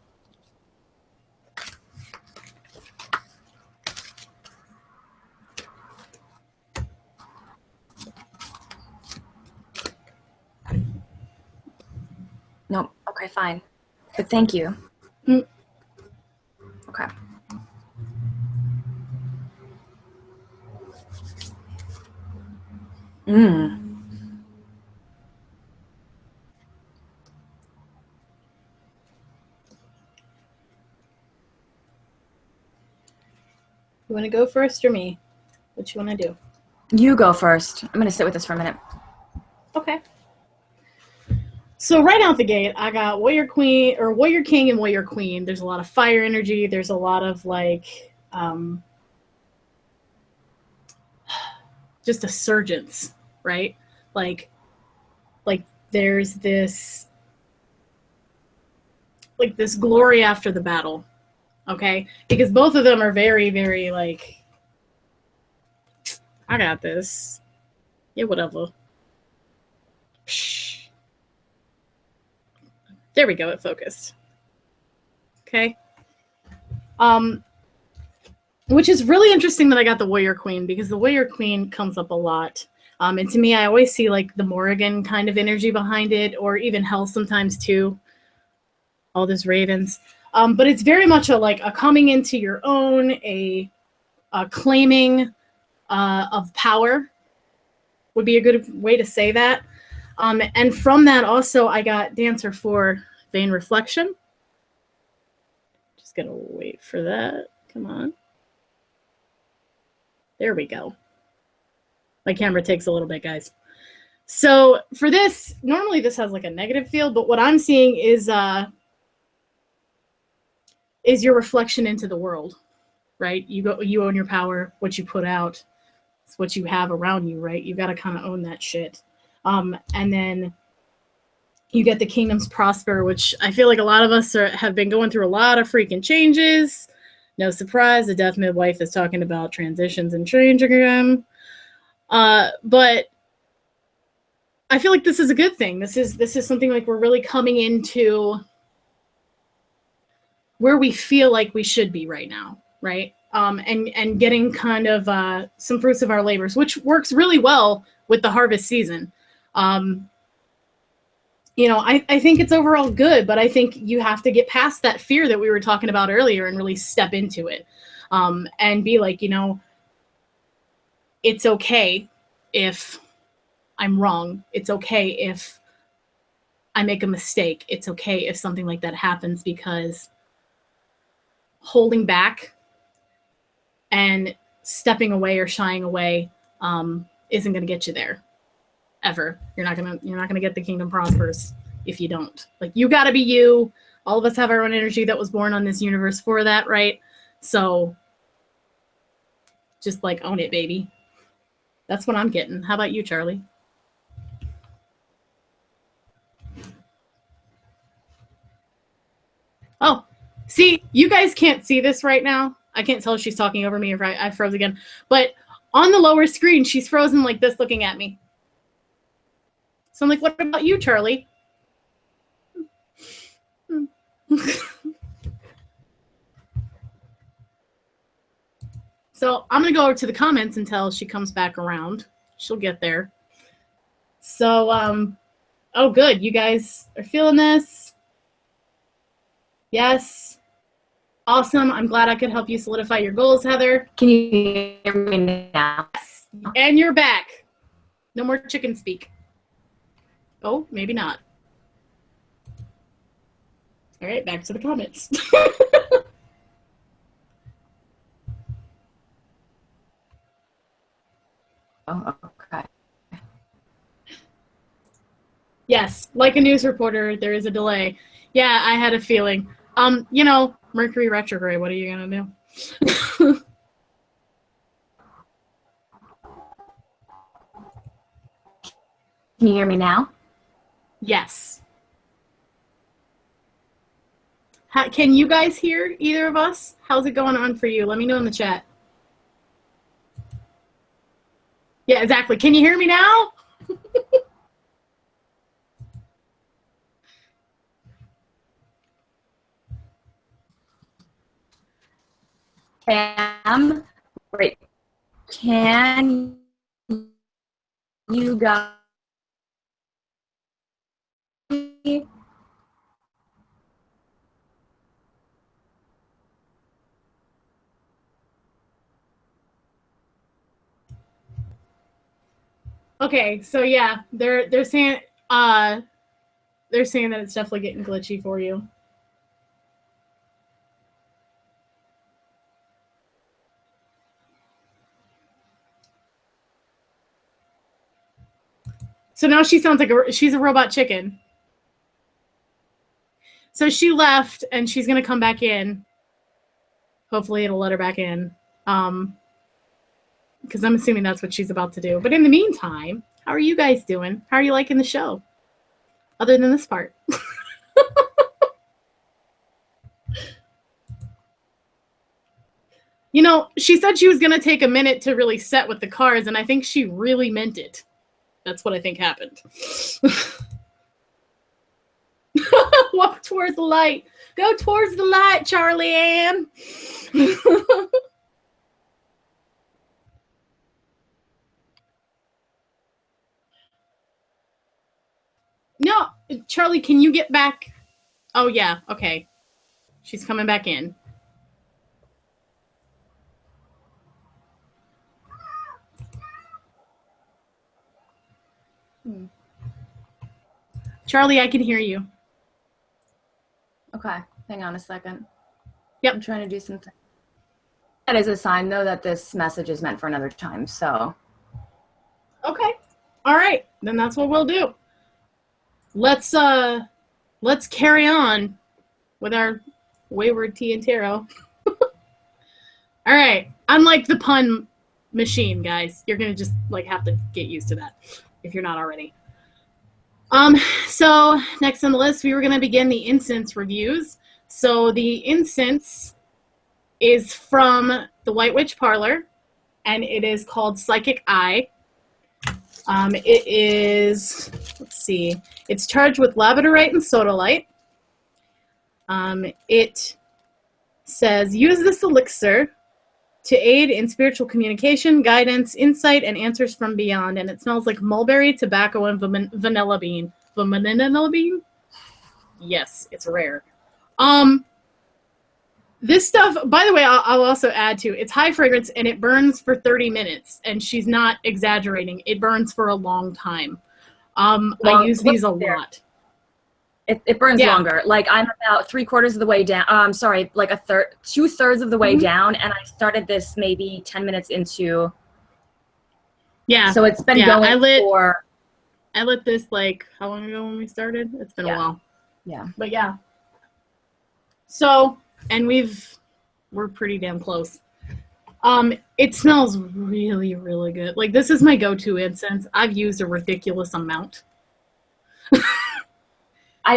Nope. Okay, fine. But thank you. Okay. You want to go first or me? What you want to do? You go first. I'm going to sit with this for a minute. Okay. So right out the gate, I got Warrior Queen or Warrior King and Warrior Queen. There's a lot of fire energy. There's a lot of like just a surgence, right? Like there's this like this glory after the battle. Okay? Because both of them are very, very like, I got this. Yeah, whatever. Psh. There we go, it focused. Okay. Which is really interesting that I got the Warrior Queen, because the Warrior Queen comes up a lot. And to me, I always see like the Morrigan kind of energy behind it, or even Hell sometimes too. All those ravens. But it's very much a coming into your own, a claiming of power would be a good way to say that. And from that also, I got Dancer 4, Vain Reflection. Just gonna wait for that. Come on. There we go. My camera takes a little bit, guys. So for this, normally this has like a negative feel, but what I'm seeing is your reflection into the world, right? You own your power. What you put out, it's what you have around you, right? You got to kind of own that shit. And then you get the kingdoms prosper, which I feel like a lot of us have been going through a lot of freaking changes. No surprise, the death midwife is talking about transitions and changing them. But I feel like this is a good thing. This is something like we're really coming into where we feel like we should be right now, right? And getting kind of some fruits of our labors, which works really well with the harvest season. I think it's overall good, but I think you have to get past that fear that we were talking about earlier and really step into it, and be like, it's okay if I'm wrong. It's okay if I make a mistake. It's okay if something like that happens, because holding back and stepping away or shying away isn't going to get you there ever. You're not gonna get the kingdom prospers if you don't. Like, you got to be you. All of us have our own energy that was born on this universe for that, right? So just like own it, baby. That's what I'm getting. How about you, Charlie? Oh, see, you guys can't see this right now. I can't tell if she's talking over me or if I froze again. But on the lower screen, she's frozen like this, looking at me. So I'm like, what about you, Charlie? So I'm going to go over to the comments until she comes back around. She'll get there. So, oh, good. You guys are feeling this? Yes. Awesome. I'm glad I could help you solidify your goals, Heather. Can you hear me now? Yes. And you're back. No more chicken speak. Oh, maybe not. All right, back to the comments. Oh, okay. Yes, like a news reporter, there is a delay. Yeah, I had a feeling. Mercury retrograde, what are you going to do? Can you hear me now? Yes. Can you guys hear either of us? How's it going on for you? Let me know in the chat. Yeah, exactly. Can you hear me now? Wait. Can you guys? Okay, so yeah, they're saying that it's definitely getting glitchy for you. So now she sounds like she's a robot chicken. So she left and she's gonna come back in. Hopefully it'll let her back in. Because I'm assuming that's what she's about to do. But in the meantime, how are you guys doing? How are you liking the show? Other than this part. She said she was going to take a minute to really set with the cards, and I think she really meant it. That's what I think happened. Walk towards the light. Go towards the light, Charlie Ann. No, Charlie, can you get back? Oh, yeah. Okay. She's coming back in. Charlie, I can hear you. Okay, hang on a second. Yep. I'm trying to do something. That is a sign, though, that this message is meant for another time, so. Okay. All right. Then that's what we'll do. Let's carry on with our wayward tea and tarot. All right. Unlike the pun machine, guys, you're gonna just like have to get used to that if you're not already. So next on the list, we were gonna begin the incense reviews. So the incense is from the White Witch Parlor, and it is called Psychic Eye. It is, let's see, it's charged with labradorite and sodalite. It says, use this elixir to aid in spiritual communication, guidance, insight, and answers from beyond. And it smells like mulberry, tobacco, and vanilla bean. Vanilla bean? Yes, it's rare. This stuff, by the way, I'll also add to, it's high fragrance and it burns for 30 minutes. And she's not exaggerating. It burns for a long time. I use these a lot. It burns longer. Like I'm about 3/4 of the way down. Sorry, like 2/3 of the way down, and I started this maybe 10 minutes into. Yeah. So it's been going for. I lit this like how long ago when we started? It's been a while. Yeah. But yeah. So, and we're pretty damn close. It smells really, really good. Like this is my go-to incense. I've used a ridiculous amount. I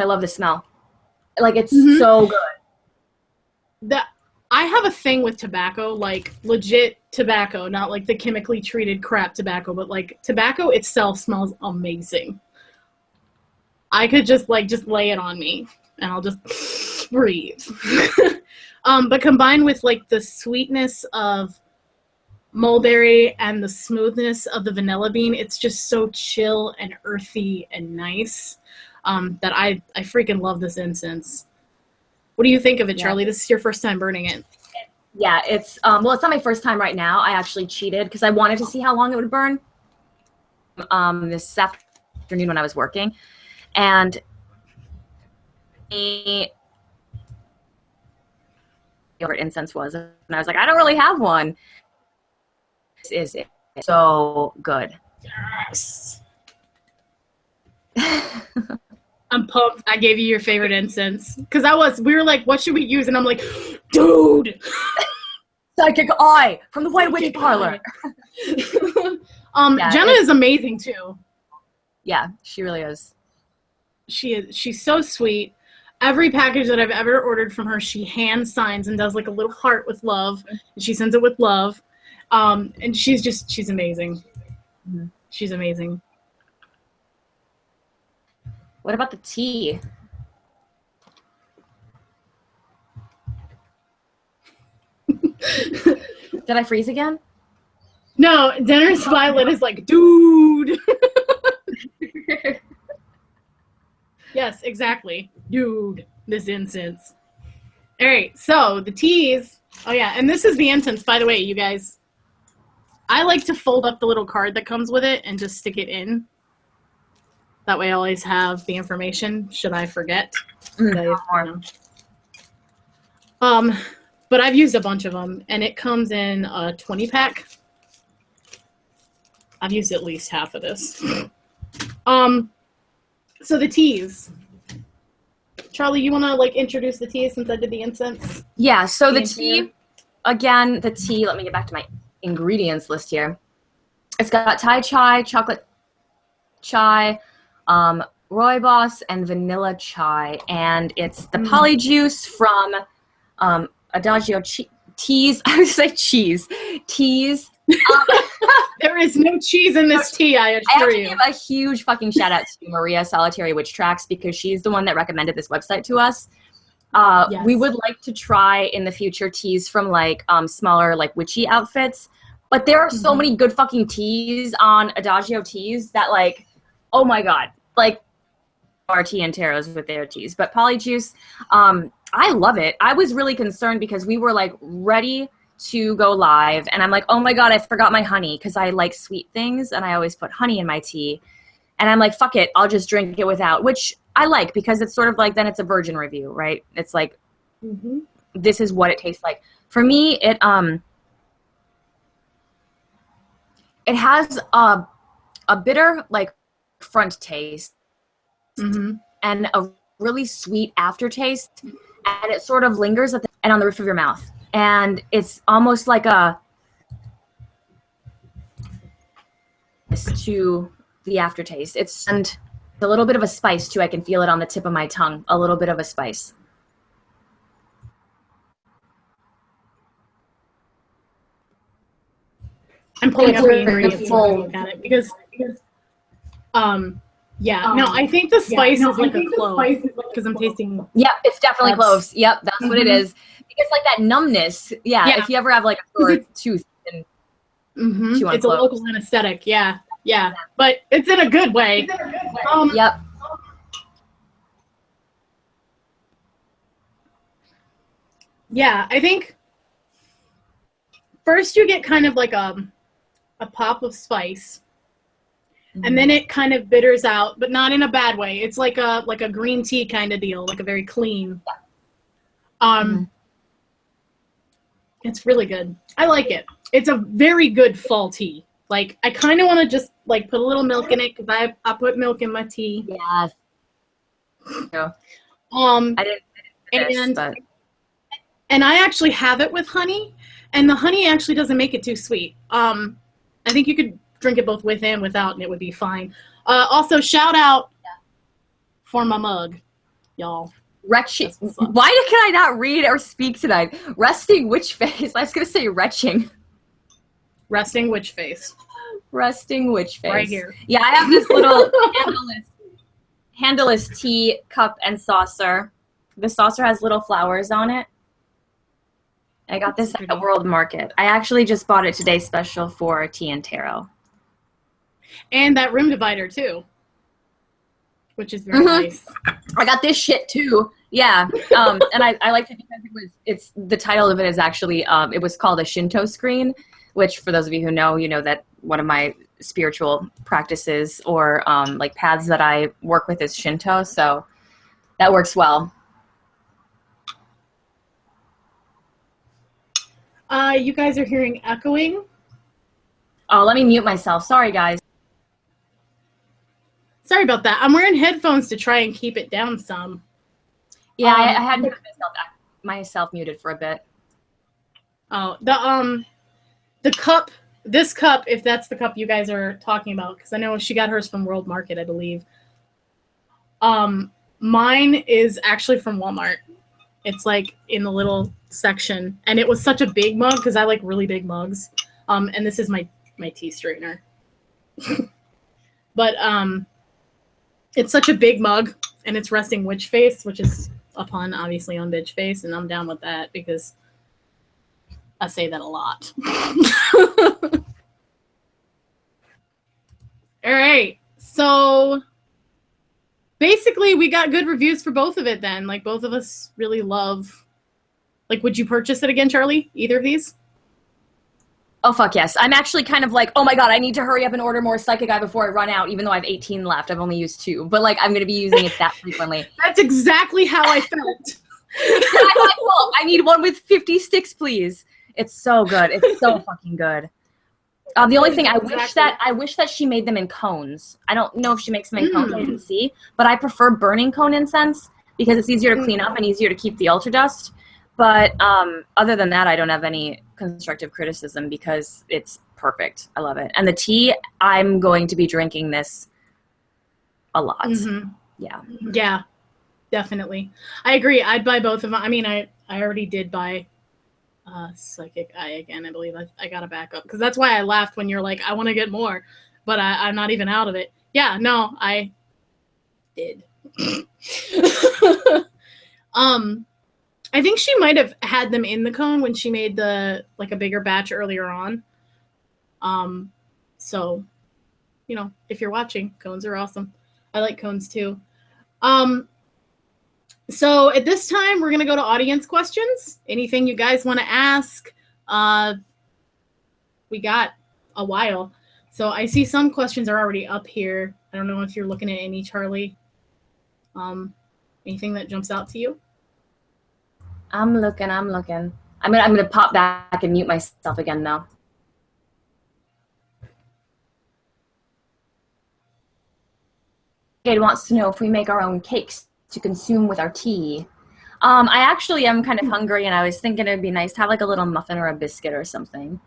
love the smell. Like it's so good. I have a thing with tobacco, like legit tobacco, not like the chemically treated crap tobacco, but like tobacco itself smells amazing. I could just lay it on me and I'll just breathe. But combined with like the sweetness of mulberry and the smoothness of the vanilla bean, it's just so chill and earthy and nice that I freaking love this incense. What do you think of it, Charlie? This is your first time burning it. Yeah, it's well, it's not my first time right now. I actually cheated because I wanted to see how long it would burn this afternoon when I was working, and what incense was, and I was like, I don't really have one. Is so good. Yes. I'm pumped. I gave you your favorite incense because we were like, what should we use? And I'm like, dude, Psychic Eye from the White Witch Parlor. Jenna is amazing too. Yeah, she really is. She's so sweet. Every package that I've ever ordered from her, she hand signs and does like a little heart with love, and she sends it with love. And she's amazing. Mm-hmm. She's amazing. What about the tea? Did I freeze again? No, Denner's Violet is like, dude. Yes, exactly. Dude, this incense. All right, so the teas. Oh, yeah, and this is the incense, by the way, you guys. I like to fold up the little card that comes with it and just stick it in. That way I always have the information, should I forget. But I've used a bunch of them, and it comes in a 20-pack. I've used at least half of this. So the teas. Charlie, you want to like introduce the teas since I did the incense? Yeah, so the tea, again, let me get back to my ingredients list here. It's got Thai chai, chocolate chai, rooibos, and vanilla chai. And it's the polyjuice from Adagio Teas. I would say cheese. Teas. There is no cheese in this tea, I I have assure to you. give a huge fucking shout out to Maria Solitary Witch Tracks because she's the one that recommended this website to us. Yes. We would like to try in the future teas from like smaller like witchy outfits, but there are so many good fucking teas on Adagio Teas that like, oh my god, like our tea and tarots with their teas. But Polyjuice, I love it. I was really concerned because we were like ready to go live and I'm like, oh my god, I forgot my honey because I like sweet things and I always put honey in my tea. And I'm like, fuck it, I'll just drink it without, which I like because it's sort of like, then it's a virgin review, right? It's like, this is what it tastes like. For me, it has a bitter, like, front taste and a really sweet aftertaste. And it sort of lingers at and on the roof of your mouth. And it's almost like to the aftertaste. It's and a little bit of a spice too. I can feel it on the tip of my tongue. A little bit of a spice. I'm pulling up the ingredients It's so I can look at it because yeah, no, I think the spice is like a clove because I'm tasting. Yep, it's definitely cloves. Yep, that's what it is. It's like that numbness. Yeah, if you ever have like a sore tooth and chew on it's cloves. a local anesthetic. Yeah, but it's in a good way. Yep. Yeah, I think first you get kind of like a pop of spice, and then it kind of bitters out, but not in a bad way. It's like a green tea kind of deal, like a very clean. It's really good. I like it. It's a very good fall tea. Like I kind of want to just like put a little milk in it because I put milk in my tea. Yes. Yeah. I didn't and I actually have it with honey, and the honey actually doesn't make it too sweet. I think you could drink it both with and without, and it would be fine. Also, shout out for my mug, y'all. Retching. Why can I not read or speak tonight? Resting witch face. I was gonna say retching. Resting witch face. Resting witch face. Right here. Yeah, I have this little handleless tea cup and saucer. The saucer has little flowers on it. I got this at the World Market. I actually just bought it today special for tea and tarot. And that room divider too, which is very nice. I got this shit too. Yeah. And I liked it because it's the title of it is actually, it was called a Shinto screen, which for those of you who know, you know that one of my spiritual practices or like paths that I work with is Shinto. So that works well. You guys are hearing echoing. Oh, let me mute myself. Sorry, guys. Sorry about that. I'm wearing headphones to try and keep it down some. Yeah, I had myself muted for a bit. Oh, the cup, this cup, if that's the cup you guys are talking about, because I know she got hers from World Market, I believe. Mine is actually from Walmart. It's like in the little section, and it was such a big mug because I like really big mugs. And this is my tea straightener. But it's such a big mug, and it's resting witch face, which is a pun, obviously, on bitch face, and I'm down with that because I say that a lot. All right, so basically we got good reviews for both of it then. Like both of us really love. Like, would you purchase it again, Charlie? Either of these? Oh, fuck yes. I'm actually kind of like, oh my god, I need to hurry up and order more Psychic Eye before I run out, even though I have 18 left. I've only used 2. But, like, I'm going to be using it that frequently. That's exactly how I felt. I'm like, well, I need one with 50 sticks, please. It's so good. It's so fucking good. The only thing, I wish that she made them in cones. I don't know if she makes them in cones. I didn't see. But I prefer burning cone incense because it's easier to clean up and easier to keep the altar dust. But other than that, I don't have any constructive criticism because it's perfect. I love it. And the tea, I'm going to be drinking this a lot. Yeah. Yeah, definitely. I agree. I'd buy both of them. I mean, I already did buy Psychic eye again. I believe I got to back up because that's why I laughed when you're like, I want to get more, but I'm not even out of it. Yeah, no, I did. I think she might have had them in the cone when she made a bigger batch earlier on. So, if you're watching, cones are awesome. I like cones too. So at this time, we're going to go to audience questions. Anything you guys want to ask? We got a while. So I see some questions are already up here. I don't know if you're looking at any, Charlie. Anything that jumps out to you? I'm looking. I'm gonna pop back and mute myself again though. Jade wants to know if we make our own cakes to consume with our tea. I actually am kind of hungry, and I was thinking it'd be nice to have like a little muffin or a biscuit or something.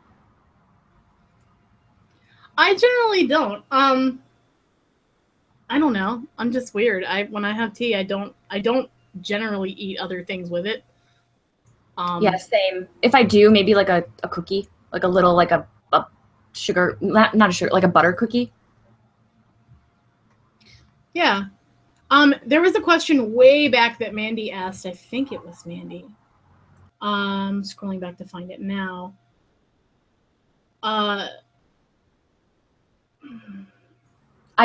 I generally don't. I don't know. I'm just weird. When I have tea, I don't generally eat other things with it. Yeah, same. If I do, maybe like a cookie, like a little like a sugar, not a sugar, like a butter cookie. Yeah. There was a question way back that Mandy asked. I think it was Mandy. Scrolling back to find it now. I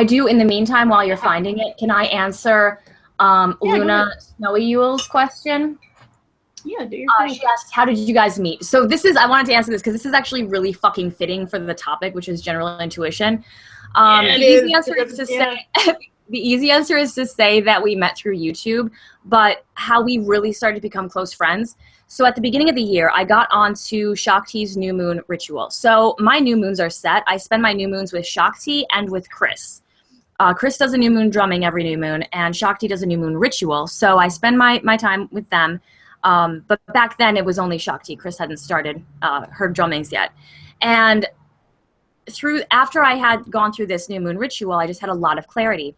do. In the meantime, while you're finding it, can I answer Luna Snowy Yule's question? Yeah, do your thing. She asked, how did you guys meet? So I wanted to answer this because this is actually really fucking fitting for the topic, which is general intuition. The easy answer is to say that we met through YouTube, but how we really started to become close friends. So at the beginning of the year, I got onto Shakti's new moon ritual. So my new moons are set. I spend my new moons with Shakti and with Chris. Chris does a new moon drumming every new moon, and Shakti does a new moon ritual. So I spend my time with them. But back then it was only Shakti. Chris hadn't started her drummings yet. And after I had gone through this new moon ritual, I just had a lot of clarity.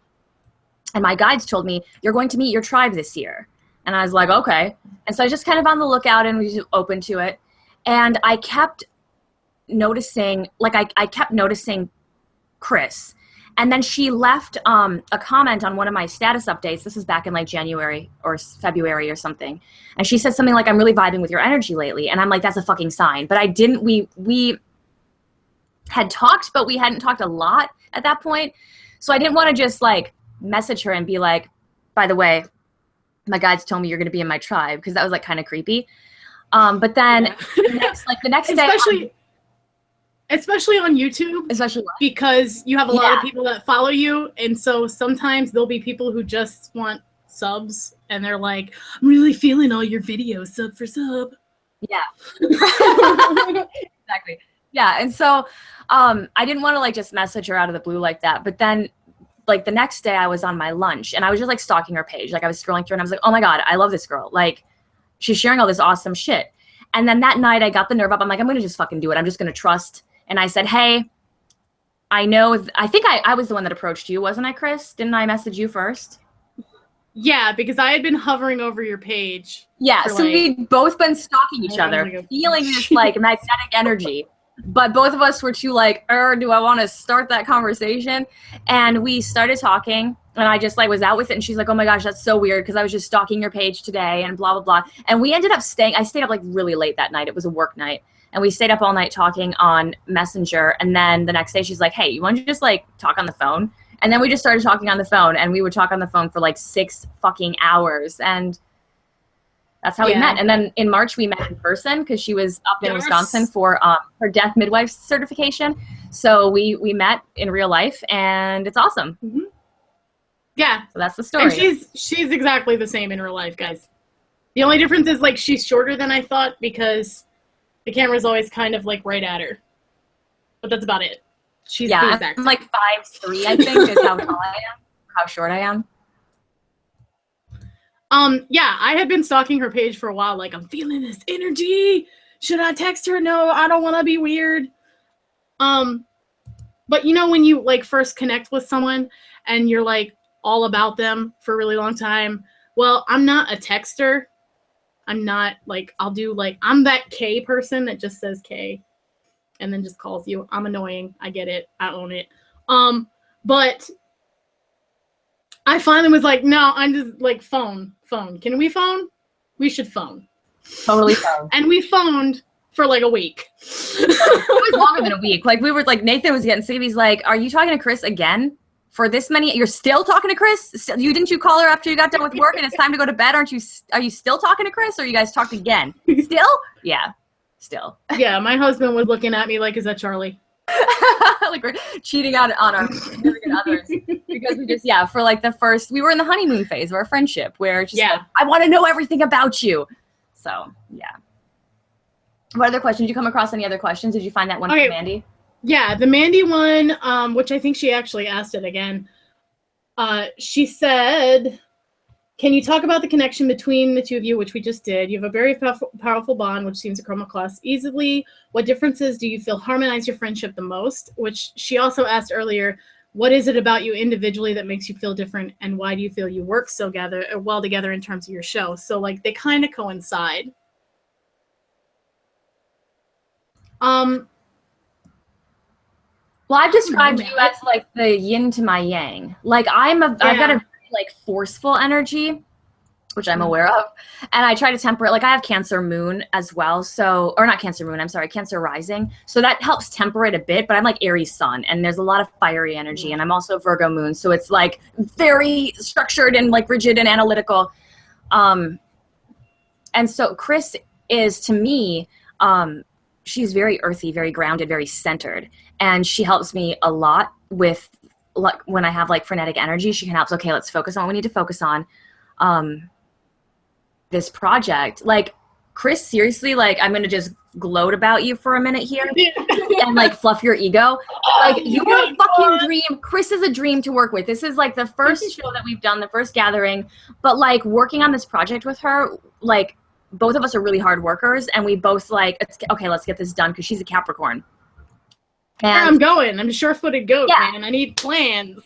And my guides told me, you're going to meet your tribe this year. And I was like, okay. And so I was just kind of on the lookout and was open to it. And I kept noticing, I kept noticing Chris. And then she left a comment on one of my status updates. This was back in like January or February or something. And she said something like, I'm really vibing with your energy lately. And I'm like, that's a fucking sign. But we had talked, but we hadn't talked a lot at that point. So I didn't want to just like message her and be like, by the way, my guides told me you're going to be in my tribe, because that was like kind of creepy. But then the next day, especially on YouTube, because you have a lot of people that follow you, and so sometimes there'll be people who just want subs, and they're like, I'm really feeling all your videos, sub for sub. Yeah. Exactly. Yeah, and so I didn't want to like just message her out of the blue like that, but then like the next day I was on my lunch and I was just like stalking her page. Like I was scrolling through and I was like, oh my God, I love this girl. Like she's sharing all this awesome shit. And then that night I got the nerve up. I'm like, I'm going to just fucking do it. I'm just going to trust. And I said, hey, I think I was the one that approached you. Wasn't I, Chris? Didn't I message you first? Yeah, because I had been hovering over your page. Yeah, so we'd both been stalking each other, feeling this like magnetic energy. But both of us were too like, do I want to start that conversation? And we started talking, and I just like was out with it. And she's like, oh my gosh, that's so weird, because I was just stalking your page today and blah, blah, blah. And we ended up I stayed up like really late that night. It was a work night. And we stayed up all night talking on Messenger. And then the next day she's like, hey, you want to just like talk on the phone? And then we just started talking on the phone, and we would talk on the phone for like 6 fucking hours. And that's how we met. And then in March, we met in person because she was up in Wisconsin for her deaf midwife certification. So we met in real life, and it's awesome. Mm-hmm. Yeah. So that's the story. And she's exactly the same in real life, guys. The only difference is like she's shorter than I thought, because the camera's always kind of like right at her. But that's about it. She's the exact I'm like 5'3", I think, is how tall I am, how short I am. Yeah, I had been stalking her page for a while. Like, I'm feeling this energy. Should I text her? No, I don't want to be weird. But you know, when you like first connect with someone and you're like all about them for a really long time. Well, I'm not a texter. I'm not like, I'll do like, I'm that K person that just says K and then just calls you. I'm annoying. I get it. I own it. But I finally was like, no, I'm just like phone. Can we phone? We should phone. Totally phone. And we phoned for like a week. It was longer than a week. Like we were like, Nathan was getting sick. He's like, are you talking to Chris again? For this many, you're still talking to Chris? Didn't you call her after you got done with work and it's time to go to bed? Are you still talking to Chris, or you guys talked again? Still? Yeah, still. Yeah, my husband was looking at me like, is that Charlie? Like we're cheating on our significant others, because for like we were in the honeymoon phase of our friendship, where it's just like, I want to know everything about you. So yeah. What other questions? Did you come across any other questions? Did you find that one from Mandy? Yeah, the Mandy one, which I think she actually asked it again. She said, can you talk about the connection between the two of you, which we just did? You have a very powerful bond, which seems to come across easily. What differences do you feel harmonize your friendship the most? Which she also asked earlier, what is it about you individually that makes you feel different, and why do you feel you work so well together in terms of your show? So like they kind of coincide. Well, I've described you as like the yin to my yang. Like I've got a like forceful energy, which I'm aware of, and I try to temper it. Like I have Cancer moon as well, or not Cancer moon, I'm sorry, Cancer rising. So that helps temper it a bit, but I'm like Aries sun, and there's a lot of fiery energy, and I'm also Virgo moon. So it's like very structured and like rigid and analytical. And so Chris is, to me, she's very earthy, very grounded, very centered. And she helps me a lot with, like, when I have like frenetic energy, she can help. Okay, let's focus on what we need to focus on. This project, like Chris, seriously, like I'm going to just gloat about you for a minute here and like fluff your ego. Like you are a fucking dream. Chris is a dream to work with. This is like the first show that we've done, the first gathering, but like working on this project with her, like both of us are really hard workers, and we both like, okay, let's get this done, because she's a Capricorn. And I'm going. I'm a sure-footed goat, man. I need plans.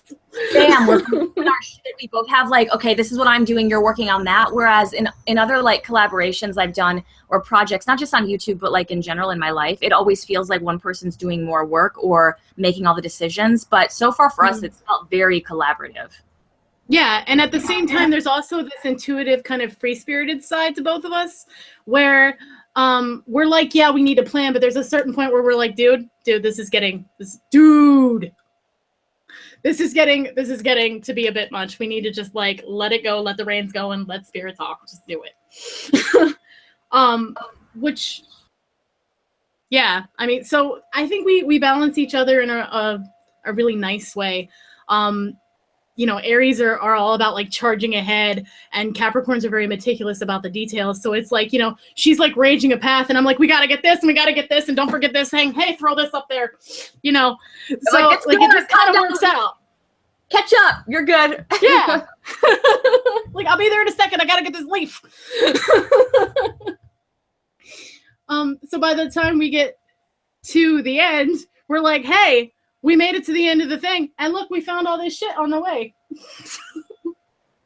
Damn, we're doing our shit. We both have like, okay, this is what I'm doing. You're working on that. Whereas in other like collaborations I've done, or projects, not just on YouTube, but like in general in my life, it always feels like one person's doing more work or making all the decisions. But so far for us, it's felt very collaborative. Yeah, and at the same time, there's also this intuitive kind of free-spirited side to both of us, where we're like, yeah, we need a plan, but there's a certain point where we're like, dude, this is getting to be a bit much. We need to just like let it go, let the reins go, and let spirit talk. Just do it. Which, yeah, I mean, so I think we balance each other in a really nice way. You know, Aries are all about like charging ahead, and Capricorns are very meticulous about the details. So it's like, you know, she's like raging a path, and I'm like, we got to get this, and we got to get this, and don't forget this. Hey, throw this up there, you know. So like it just kind of works out. Catch up. You're good. Yeah. Like, I'll be there in a second. I got to get this leaf. So by the time we get to the end, we're like, hey, we made it to the end of the thing, and look, we found all this shit on the way.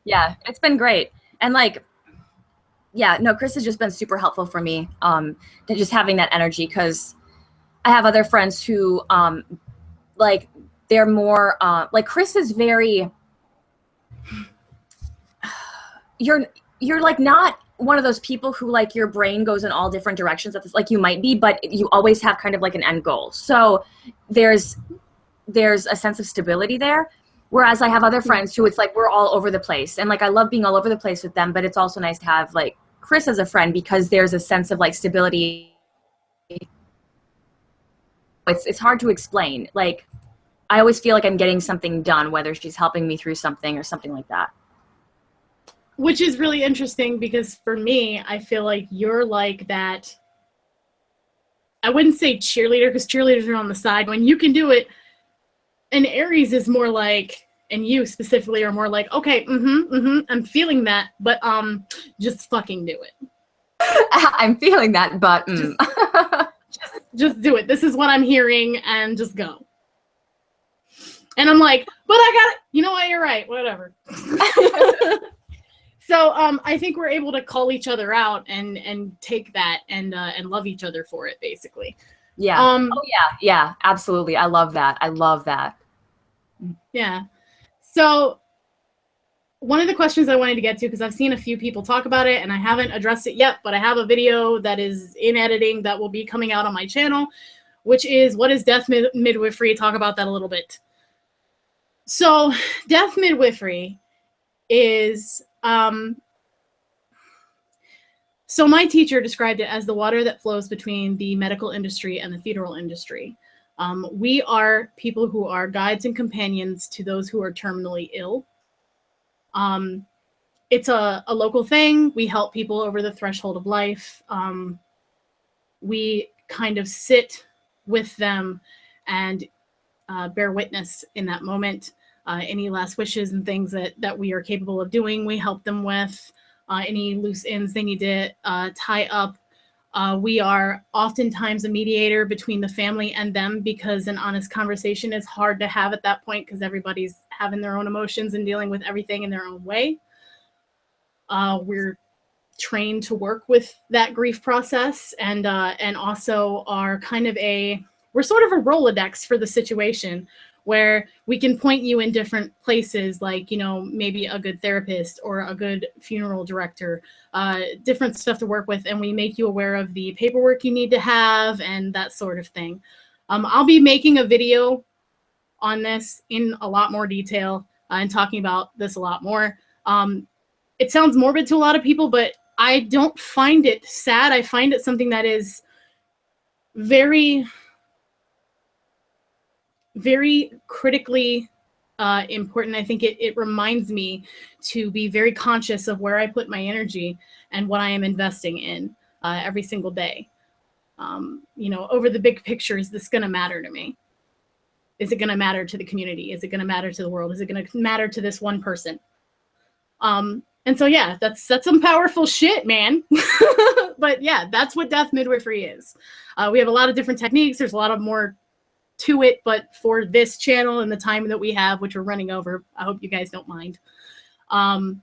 Yeah, it's been great. And like, yeah, no, Chris has just been super helpful for me, just having that energy, because I have other friends who, like, they're more, like, Chris is very, you're like not one of those people who like your brain goes in all different directions, like you might be, but you always have kind of like an end goal. So there's a sense of stability there. Whereas I have other friends who it's like we're all over the place, and like I love being all over the place with them, but it's also nice to have like Chris as a friend, because there's a sense of like stability. It's hard to explain. Like I always feel like I'm getting something done, whether she's helping me through something or something like that. Which is really interesting, because for me, I feel like you're like that. I wouldn't say cheerleader, because cheerleaders are on the side when you can do it. And Aries is more like, and you specifically are more like, okay, I'm feeling that, but just fucking do it. I'm feeling that, but just do it. This is what I'm hearing, and just go. And I'm like, but I got it. You know what? You're right. Whatever. So I think we're able to call each other out and take that and love each other for it, basically. Yeah. Oh yeah, yeah, absolutely. I love that. I love that. Yeah. So one of the questions I wanted to get to, because I've seen a few people talk about it and I haven't addressed it yet, but I have a video that is in editing that will be coming out on my channel, which is what is death midwifery? Talk about that a little bit. So death midwifery is, so my teacher described it as the water that flows between the medical industry and the funeral industry. We are people who are guides and companions to those who are terminally ill. It's a local thing. We help people over the threshold of life. We kind of sit with them and bear witness in that moment. Any last wishes and things that we are capable of doing, we help them with. Any loose ends they need to tie up. We are oftentimes a mediator between the family and them, because an honest conversation is hard to have at that point because everybody's having their own emotions and dealing with everything in their own way. We're trained to work with that grief process and also are kind of we're sort of a Rolodex for the situation, where we can point you in different places, like, you know, maybe a good therapist or a good funeral director, different stuff to work with. And we make you aware of the paperwork you need to have and that sort of thing. I'll be making a video on this in a lot more detail and talking about this a lot more. It sounds morbid to a lot of people, but I don't find it sad. I find it something that is very, very critically important. I think it reminds me to be very conscious of where I put my energy and what I am investing in every single day. You know, over the big picture, is this going to matter to me? Is it going to matter to the community? Is it going to matter to the world? Is it going to matter to this one person? And so, yeah, that's some powerful shit, man. But yeah, that's what death midwifery is. We have a lot of different techniques. There's a lot of more to it, but for this channel and the time that we have, which we're running over, I hope you guys don't mind. But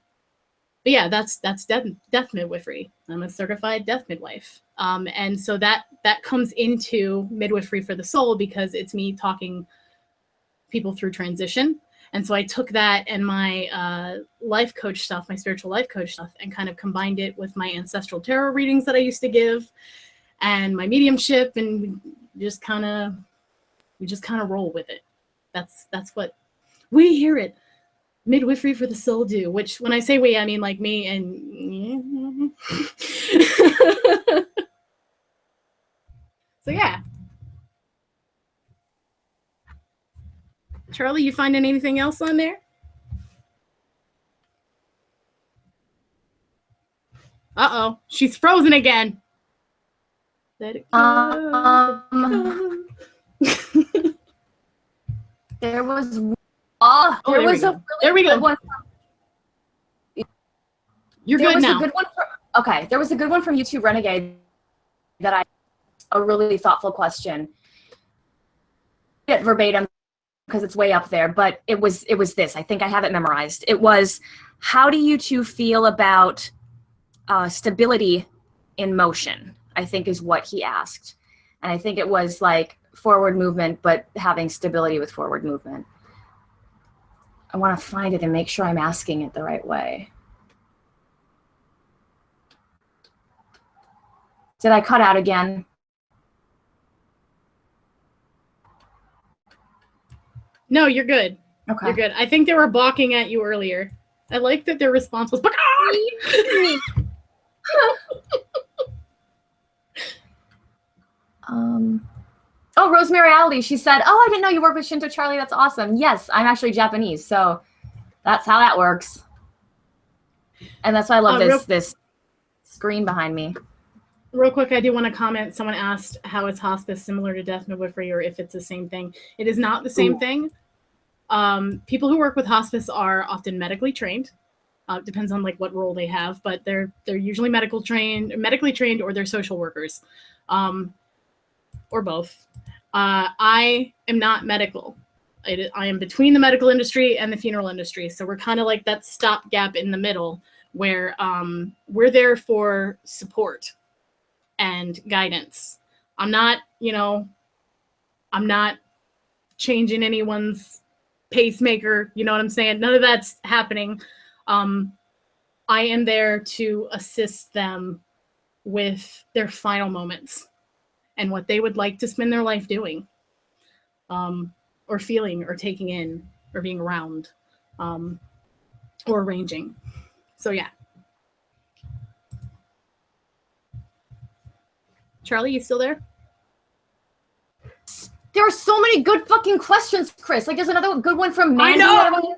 yeah, that's death midwifery. I'm a certified death midwife. And so that comes into midwifery for the soul, because it's me talking people through transition. And so I took that and my life coach stuff, my spiritual life coach stuff, and kind of combined it with my ancestral tarot readings that I used to give and my mediumship, and we just kind of roll with it. That's what we hear it. Midwifery for the soul do, which when I say we, I mean like me and so yeah. Charlie, you finding anything else on there? Uh-oh, she's frozen again. Let it go. There was a really good one. You're good now. Okay, there was a good one from YouTube Renegade that a really thoughtful question. It verbatim because it's way up there, but it was this. I think I have it memorized. It was, how do you two feel about stability in motion? I think is what he asked. And I think it was like forward movement, but having stability with forward movement. I want to find it and make sure I'm asking it the right way. Did I cut out again? No, you're good. Okay. You're good. I think they were balking at you earlier. I like that their response was, oh, Rosemary Ali, she said, oh, I didn't know you work with Shinto Charlie. That's awesome. Yes, I'm actually Japanese, so that's how that works. And that's why I love this screen behind me. Real quick, I do want to comment. Someone asked how is hospice similar to death midwifery, or if it's the same thing. It is not the same thing. People who work with hospice are often medically trained. Depends on like what role they have, but they're usually medically trained, or they're social workers, or both. I am not medical. I am between the medical industry and the funeral industry, so we're kind of like that stopgap in the middle, where we're there for support and guidance. I'm not, I'm not changing anyone's pacemaker. You know what I'm saying? None of that's happening. I am there to assist them with their final moments and what they would like to spend their life doing, or feeling, or taking in, or being around, or arranging. So yeah. Charlie, you still there? There are so many good fucking questions, Chris. Like, there's another good one from Mandy. I know.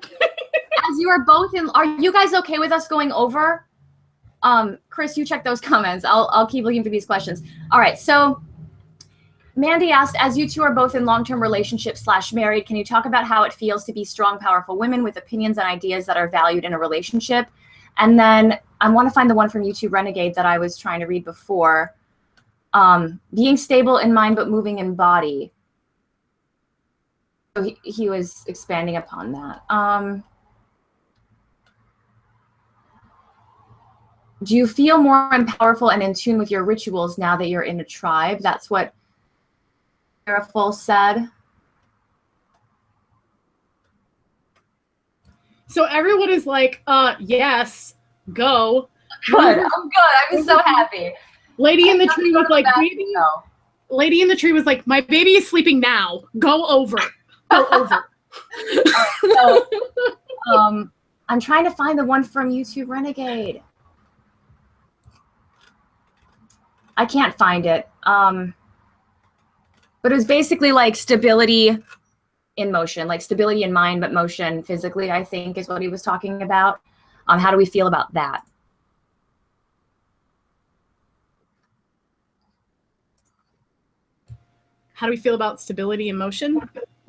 As you are both in, are you guys okay with us going over? Chris, you check those comments. I'll keep looking for these questions. All right, so Mandy asked, as you two are both in long-term relationships / married, can you talk about how it feels to be strong, powerful women with opinions and ideas that are valued in a relationship? And then I want to find the one from YouTube Renegade that I was trying to read before. Being stable in mind but moving in body. So he was expanding upon that. Do you feel more powerful and in tune with your rituals now that you're in a tribe? That's what Careful said. So everyone is like, yes, go. Good. I'm good. I'm so happy. Lady in the tree was like, baby. No. Lady in the tree was like, my baby is sleeping now. Go over. Go over. Right, so, I'm trying to find the one from YouTube Renegade. I can't find it. But it was basically like stability in motion, like stability in mind, but motion physically, I think is what he was talking about. How do we feel about that? How do we feel about stability in motion?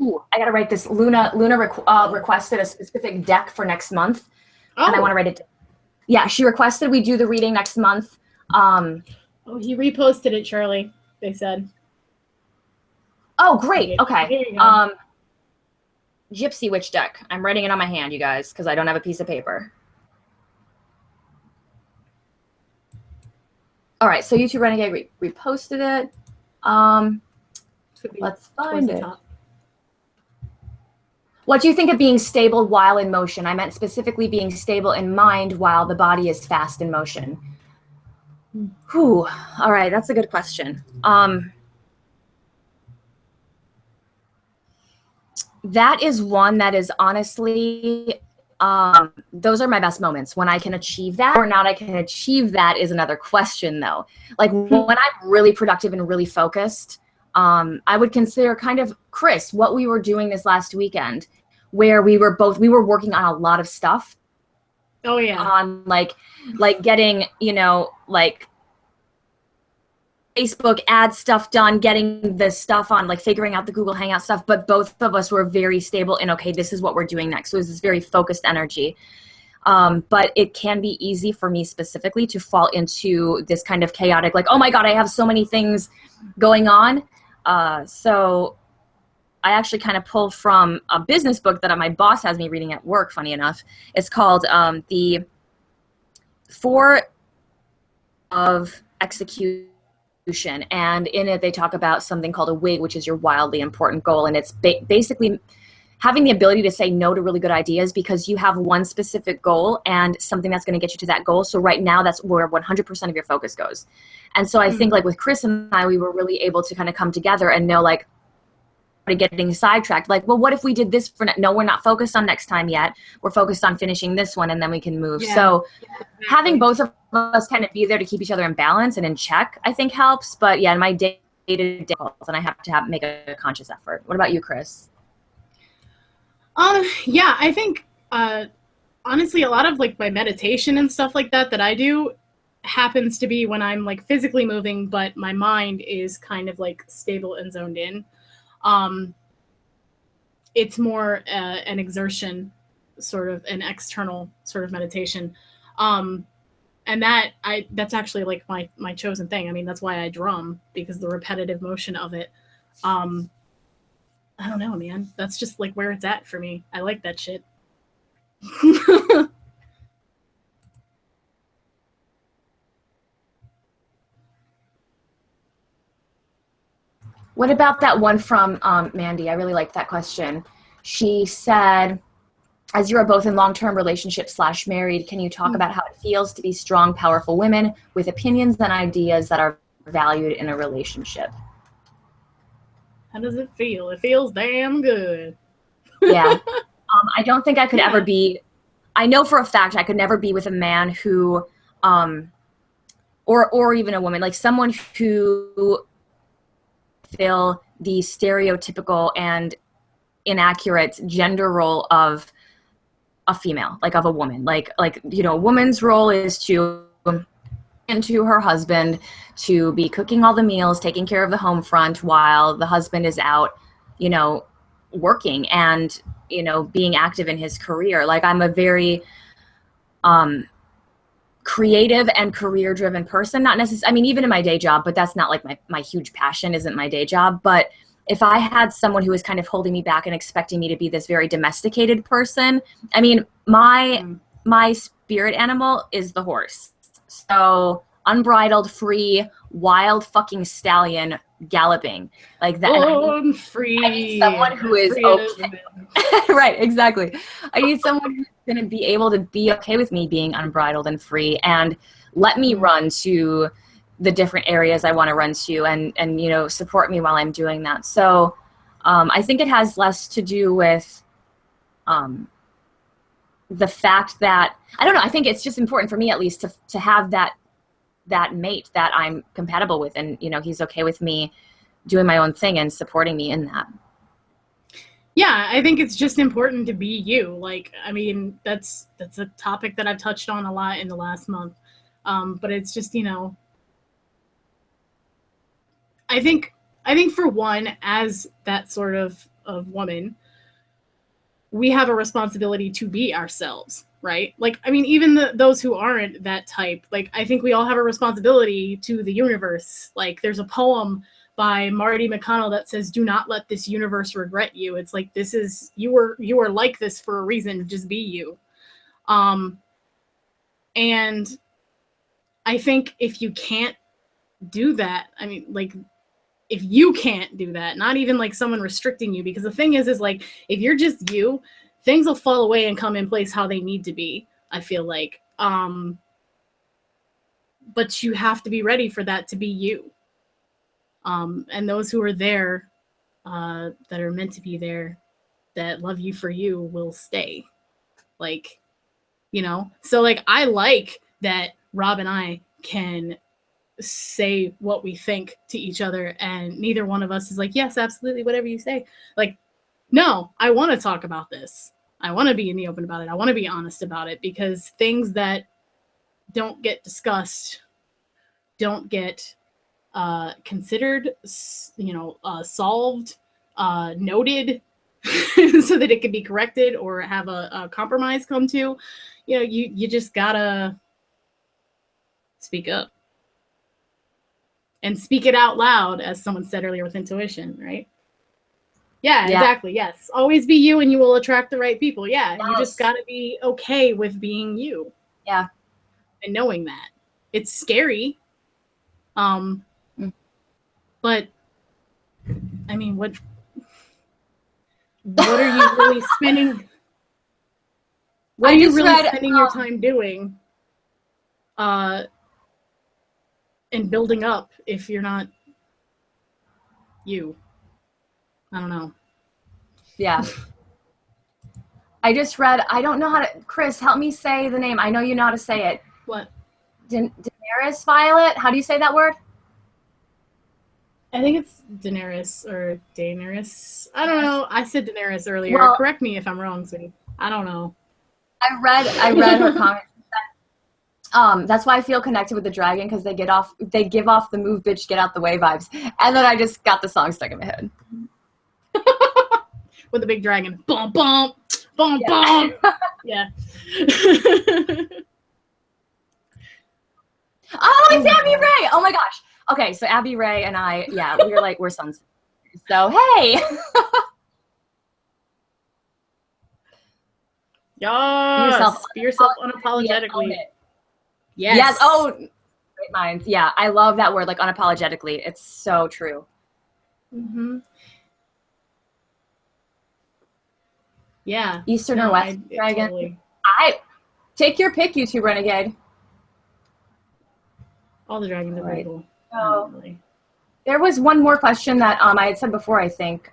Ooh, I got to write this. Luna requested a specific deck for next month. Oh. And I want to write it. Yeah, she requested we do the reading next month. Oh, he reposted it, Charlie, they said. Oh, great. Okay. Here you go. Gypsy Witch deck. I'm writing it on my hand, you guys, because I don't have a piece of paper. All right, so YouTube Renegade reposted it. Let's find it. What do you think of being stable while in motion? I meant specifically being stable in mind while the body is fast in motion. Whew. All right, that's a good question. That is one that is honestly, those are my best moments. When I can achieve that or not I can achieve that is another question, though. Like when I'm really productive and really focused, I would consider kind of, Chris, what we were doing this last weekend, where we were working on a lot of stuff. Oh yeah. On like getting, like Facebook ad stuff done, getting the stuff on, like figuring out the Google Hangout stuff. But both of us were very stable in, okay, this is what we're doing next. So it was this very focused energy. But it can be easy for me specifically to fall into this kind of chaotic, like, oh my God, I have so many things going on. So I actually kind of pulled from a business book that my boss has me reading at work, funny enough. It's called The Four of Execution. And in it, they talk about something called a WIG, which is your wildly important goal. And it's basically having the ability to say no to really good ideas because you have one specific goal and something that's going to get you to that goal. So right now, that's where 100% of your focus goes. And so I think like with Chris and I, we were really able to kind of come together and know like, getting sidetracked. Like, well, what if we did this for no, we're not focused on next time yet. We're focused on finishing this one and then we can move. Yeah. So having both of us kind of be there to keep each other in balance and in check, I think helps. But yeah, in my day-to-day and I have to make a conscious effort. What about you, Chris? Yeah, I think honestly a lot of like my meditation and stuff like that I do happens to be when I'm like physically moving, but my mind is kind of like stable and zoned in. It's more an exertion, sort of an external sort of meditation. And that's actually like my chosen thing. I mean, that's why I drum, because the repetitive motion of it. I don't know, man. That's just like where it's at for me. I like that shit. What about that one from Mandy? I really liked that question. She said, as you are both in long-term relationships / married, can you talk about how it feels to be strong, powerful women with opinions and ideas that are valued in a relationship? How does it feel? It feels damn good. Yeah. I don't think I could ever be, I know for a fact I could never be with a man who, or even a woman, like someone who fill the stereotypical and inaccurate gender role of a female, like of a woman. Like, you know, a woman's role is to into her husband, to be cooking all the meals, taking care of the home front while the husband is out, you know, working and, you know, being active in his career. Like, I'm a very creative and career driven person. Not necessarily, I mean, even in my day job, but that's not like my huge passion, isn't my day job. But if I had someone who was kind of holding me back and expecting me to be this very domesticated person, I mean, my spirit animal is the horse. So unbridled, free, wild fucking stallion galloping like that. Oh, I'm free. I need someone who is okay. Right, exactly. I need someone who's going to be able to be okay with me being unbridled and free and let me run to the different areas I want to run to and you know, support me while I'm doing that. So I think it has less to do with the fact that, I don't know, I think it's just important for me at least to have that mate that I'm compatible with, and you know, he's okay with me doing my own thing and supporting me in that. Yeah, I think it's just important to be you. Like, I mean, that's a topic that I've touched on a lot in the last month. But it's just, you know, I think for one, as that sort of woman, we have a responsibility to be ourselves, right? Like, I mean, even those who aren't that type, like, I think we all have a responsibility to the universe. Like, there's a poem by Marty McConnell that says, "Do not let this universe regret you." It's like, this is, you are like this for a reason. Just be you. And I think if you can't do that, I mean, like, if you can't do that, not even like someone restricting you, because the thing is like, if you're just you, things will fall away and come in place how they need to be, I feel like. But you have to be ready for that to be you. And those who are there, that are meant to be there, that love you for you, will stay. Like, you know? So like, I like that Rob and I can say what we think to each other, and neither one of us is like, yes, absolutely, whatever you say. Like, no, I want to talk about this. I want to be in the open about it. I want to be honest about it, because things that don't get discussed don't get considered, you know, solved, noted, so that it can be corrected or have a compromise come to. You know, you just gotta speak up. And speak it out loud, as someone said earlier with intuition, right? Yeah, exactly. Yes. Always be you and you will attract the right people. Yeah. Yes. You just got to be okay with being you. Yeah. And knowing that. It's scary. But I mean, what are you really spending? What are you really spending your time doing? And building up if you're not you? I don't know. Yeah. I just read, I don't know how to, Chris, help me say the name. I know you know how to say it. What? Daenerys Violet? How do you say that word? I think it's Daenerys or Daenerys. I don't know. I said Daenerys earlier. Well, correct me if I'm wrong, sweetie. I don't know. I read her comment. That's why I feel connected with the dragon, because they give off the move bitch get out the way vibes. And then I just got the song stuck in my head. With the big dragon. Bum bum bum bum. Yeah. Oh, it's Abby Ray. Oh my gosh. Okay, so Abby Ray and I, yeah, we're sons. So hey. Yes. Be yourself unapologetically. Yes. Yes. Oh, great minds. Yeah, I love that word, like unapologetically. It's so true. Mm-hmm. Yeah. Eastern or West dragon? Totally. I take your pick, you two renegade. All the dragons are pretty cool. So, there was one more question that I had said before, I think.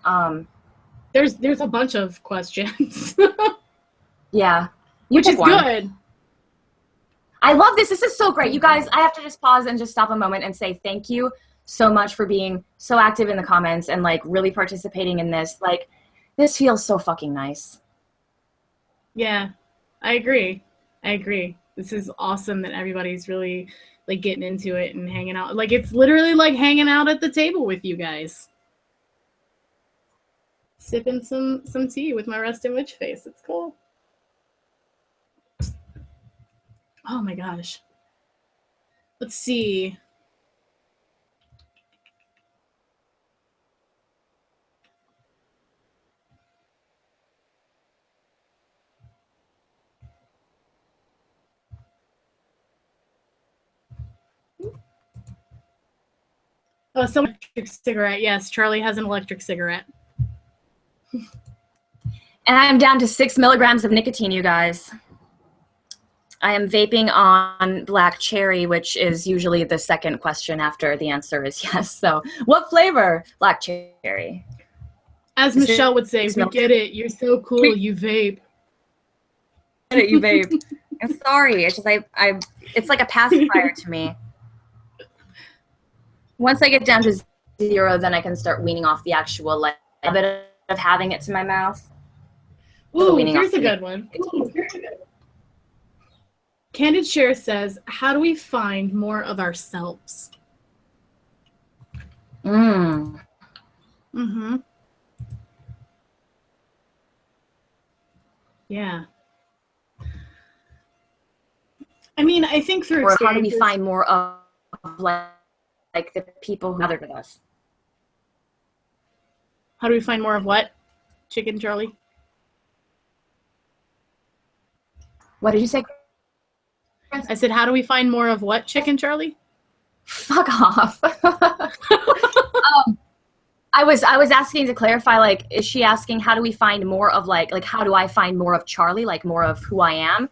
There's a bunch of questions. Yeah. Which is good. I love this. This is so great. You guys, I have to just pause and just stop a moment and say thank you so much for being so active in the comments and like really participating in this. Like, this feels so fucking nice. Yeah, I agree. This is awesome that everybody's really like getting into it and hanging out. Like, it's literally like hanging out at the table with you guys. Sipping some tea with my resting witch face. It's cool. Oh my gosh. Let's see. Oh, some electric cigarette. Yes, Charlie has an electric cigarette. And I'm down to 6 milligrams of nicotine, you guys. I am vaping on black cherry, which is usually the second question after the answer is yes. So what flavor? Black cherry. As Michelle would say, we get it. You're so cool. You vape. You vape. I'm sorry. It's just it's like a pacifier to me. Once I get down to 0, then I can start weaning off the actual like a bit of having it to my mouth. Ooh, here's a good one. Candid Share says, how do we find more of ourselves? Mm-hmm. Yeah. I mean, I think through experiences. Or how do we find more of like the people who gathered with us? How do we find more of what? Chicken Charlie? What did you say? I said, how do we find more of what, Chicken Charlie? Fuck off. I was asking to clarify, like, is she asking how do we find more of like how do I find more of Charlie, like more of who I am?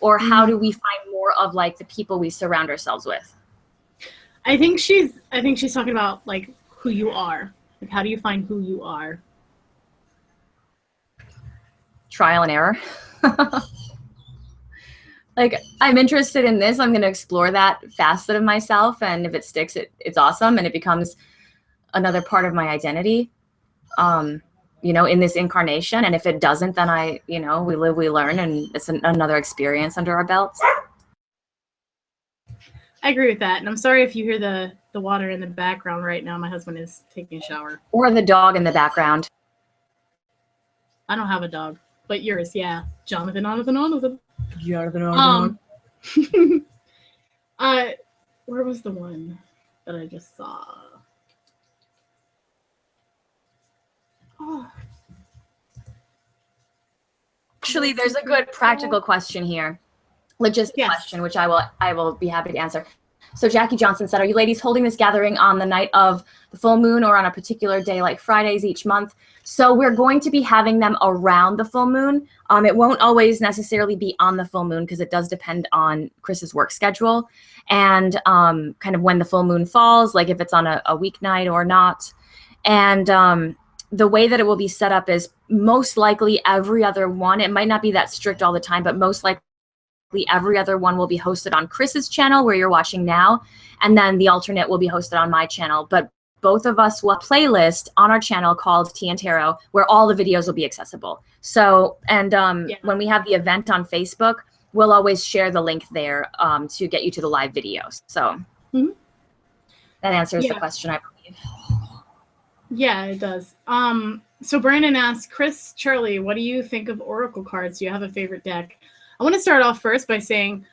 Or how do we find more of like the people we surround ourselves with? I think she's talking about like who you are. Like, how do you find who you are? Trial and error. Like, I'm interested in this. I'm going to explore that facet of myself. And if it sticks, it's awesome. And it becomes another part of my identity, you know, in this incarnation. And if it doesn't, then we live, we learn, and it's another experience under our belts. I agree with that. And I'm sorry if you hear the water in the background right now. My husband is taking a shower. Or the dog in the background. I don't have a dog, but yours, yeah. Jonathan. Where was the one that I just saw? Oh. Actually, there's a good practical question here. Logistic question, which I will be happy to answer. So Jackie Johnson said, are you ladies holding this gathering on the night of the full moon or on a particular day like Fridays each month? So we're going to be having them around the full moon. It won't always necessarily be on the full moon because it does depend on Chris's work schedule and kind of when the full moon falls, like if it's on a weeknight or not. And the way that it will be set up is most likely every other one. It might not be that strict all the time, but most likely every other one will be hosted on Chris's channel where you're watching now, and then the alternate will be hosted on my channel. But both of us will have a playlist on our channel called Tea and Tarot where all the videos will be accessible. So, and when we have the event on Facebook, we'll always share the link there to get you to the live videos. So that answers the question, I believe. Yeah, it does. So Brandon asked, Chris, Charlie, what do you think of Oracle cards? Do you have a favorite deck? I want to start off first by saying,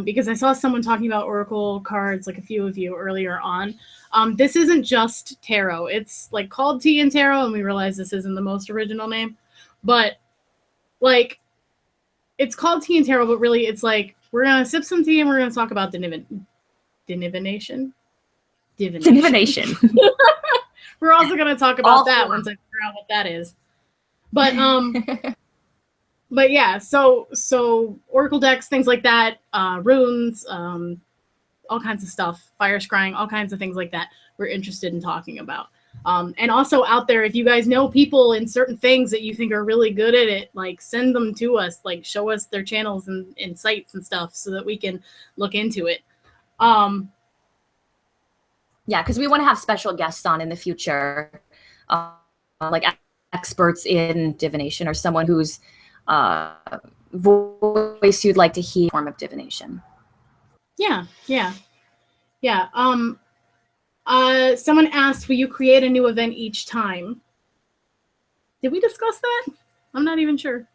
because I saw someone talking about Oracle cards, like a few of you earlier on, this isn't just tarot. It's like called Tea and Tarot, and we realize this isn't the most original name. But like, it's called Tea and Tarot, but really it's like, we're going to sip some tea and we're going to talk about divination. We're also going to talk about that once I figure out what that is. But but yeah, so oracle decks, things like that, runes, all kinds of stuff, fire scrying, all kinds of things like that we're interested in talking about. And also out there, if you guys know people in certain things that you think are really good at it, like send them to us, like show us their channels and sites and stuff so that we can look into it. Yeah, because we want to have special guests on in the future, like experts in divination or someone whose voice you'd like to hear in form of divination. Yeah. Someone asked, will you create a new event each time? Did we discuss that? I'm not even sure.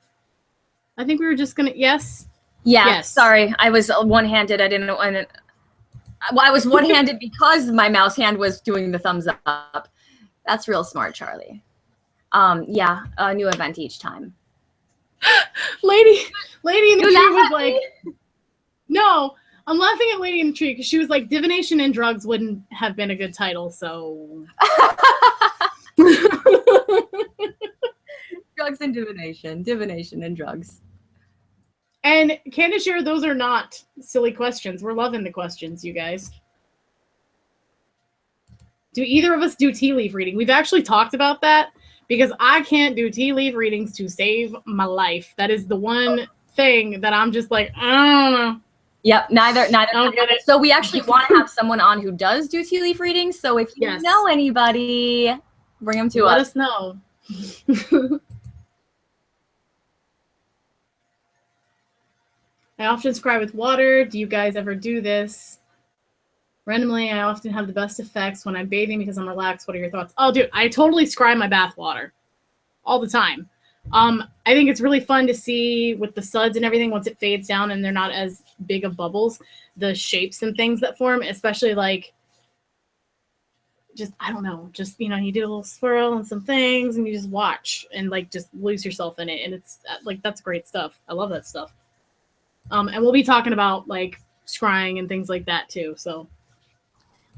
I think we were just gonna, yes. Yes. Sorry, I was one-handed. I didn't want to. Well, I was one-handed because my mouse hand was doing the thumbs up. That's real smart, Charlie. Yeah, a new event each time. Lady in the tree was like, no, I'm laughing at Lady in the Tree because she was like, divination and drugs wouldn't have been a good title, so. Drugs and divination and drugs. And Candace, those are not silly questions. We're loving the questions, you guys. Do either of us do tea leaf reading? We've actually talked about that because I can't do tea leaf readings to save my life. That is the one thing that I'm just like, I don't know. Yep, neither. I don't get it. So we actually want to have someone on who does do tea leaf readings. So if you know anybody, bring them to us. Let us know. I often scry with water. Do you guys ever do this? Randomly, I often have the best effects when I'm bathing because I'm relaxed. What are your thoughts? Oh, dude, I totally scry my bath water all the time. I think it's really fun to see with the suds and everything once it fades down and they're not as big of bubbles, the shapes and things that form, especially like just, I don't know, just, you do a little swirl and some things and you just watch and like just lose yourself in it. And it's like, that's great stuff. I love that stuff. And we'll be talking about like scrying and things like that too. So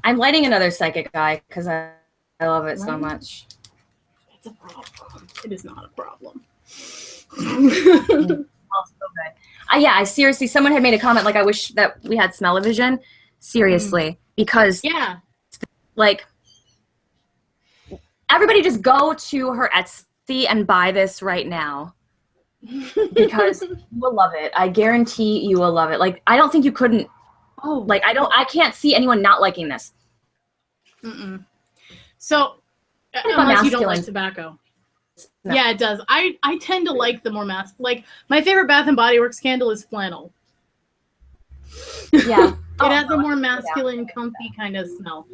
I'm lighting another psychic eye because I love it so much. It's a problem. It is not a problem. Oh, so good. Yeah, I seriously, someone had made a comment like, I wish that we had smell-o-vision. Seriously, because like everybody just go to her Etsy and buy this right now. Because you will love it. I guarantee you will love it. Like, I don't think you couldn't. Oh, like, I can't see anyone not liking this. So, unless you don't like tobacco. No. Yeah, it does. I tend to like the more like, my favorite Bath and Body Works candle is flannel. Yeah. It has a more masculine, comfy kind of smell.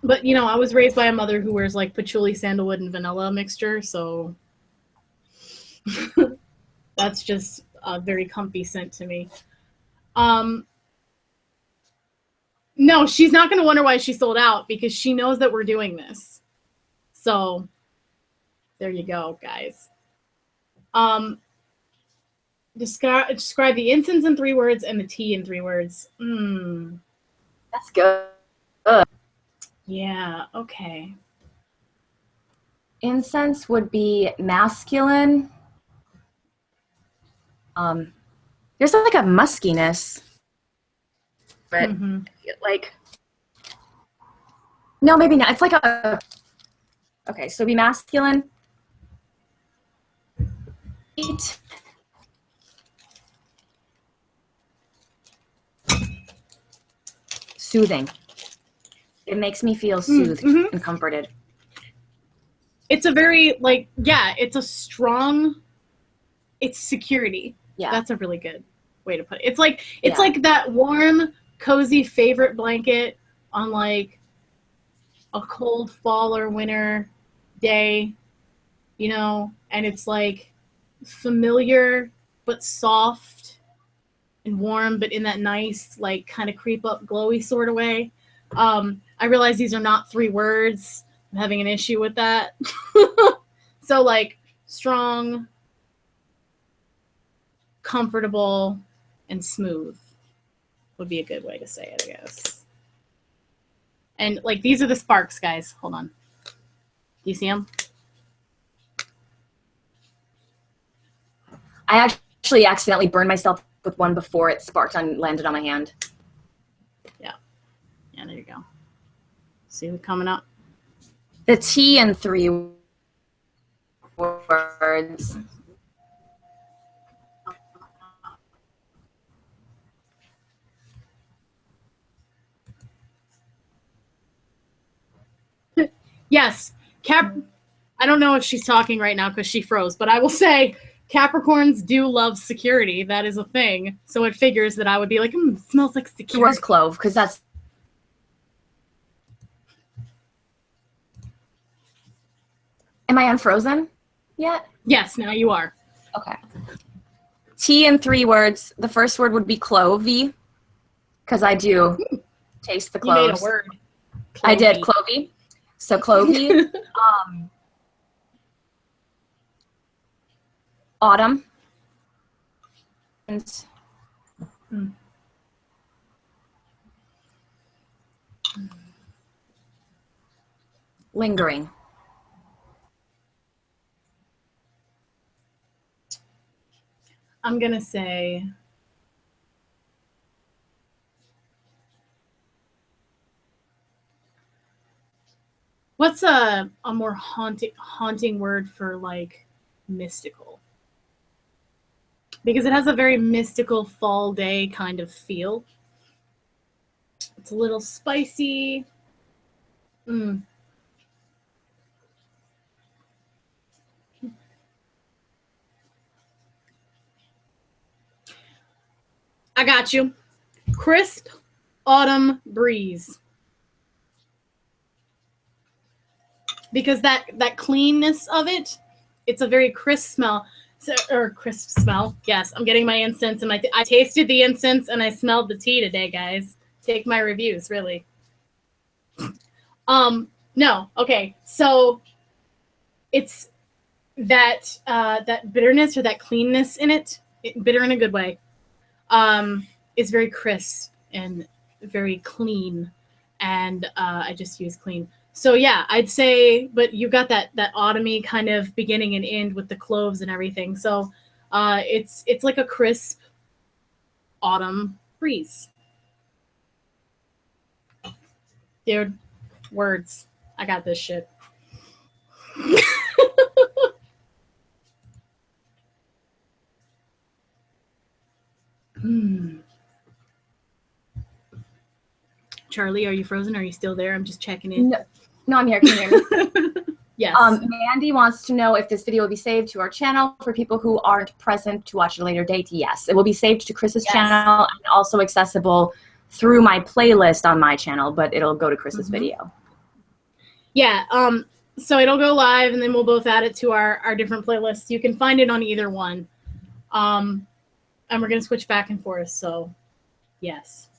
But, I was raised by a mother who wears, like, patchouli, sandalwood, and vanilla mixture, so that's just a very comfy scent to me. No, she's not going to wonder why she sold out, because she knows that we're doing this. So, there you go, guys. Describe the incense in 3 words and the tea in 3 words. That's good. Yeah, okay. Incense would be masculine. There's like a muskiness. But like, no, maybe not. It's like okay, so be masculine. Soothing. It makes me feel soothed and comforted. It's a very, like, it's a strong, it's security. Yeah. That's a really good way to put it. It's like that warm, cozy favorite blanket on like a cold fall or winter day, and it's like familiar but soft and warm, but in that nice, like, kind of creep up glowy sort of way. I realize these are not 3 words. I'm having an issue with that. So, like, strong, comfortable, and smooth would be a good way to say it, I guess. And like these are the sparks, guys. Hold on. Do you see them? I actually accidentally burned myself with one before it sparked and landed on my hand. Yeah. Yeah, there you go. See what's coming up? The T in 3 words. Yes. I don't know if she's talking right now because she froze, but I will say Capricorns do love security. That is a thing. So it figures that I would be like, it smells like security. It was clove, because that's... Am I unfrozen yet? Yes, now you are. Okay. T in 3 words. The first word would be clovey, because I do taste the cloves. You made a word. I did, clovey. So clovey. Autumn. And lingering. I'm going to say what's a more haunting word for like mystical? Because it has a very mystical fall day kind of feel. It's a little spicy. I got you. Crisp autumn breeze. Because that cleanness of it, it's a very crisp smell. Or crisp smell. Yes, I'm getting my incense and I tasted the incense and I smelled the tea today, guys. Take my reviews, really. No, okay. So it's that that bitterness or that cleanness in it, bitter in a good way, is very crisp and very clean. And I just use clean. So yeah, I'd say, but you got that autumny kind of beginning and end with the cloves and everything. So it's like a crisp autumn breeze. Dude, words. I got this shit. Charlie, are you frozen? Are you still there? I'm just checking in. No, I'm here. Can you hear me? Yes. Mandy wants to know if this video will be saved to our channel for people who aren't present to watch at a later date. Yes, it will be saved to Chris's channel and also accessible through my playlist on my channel, but it'll go to Chris's video. Yeah, so it'll go live and then we'll both add it to our different playlists. You can find it on either one. And we're going to switch back and forth, so yes.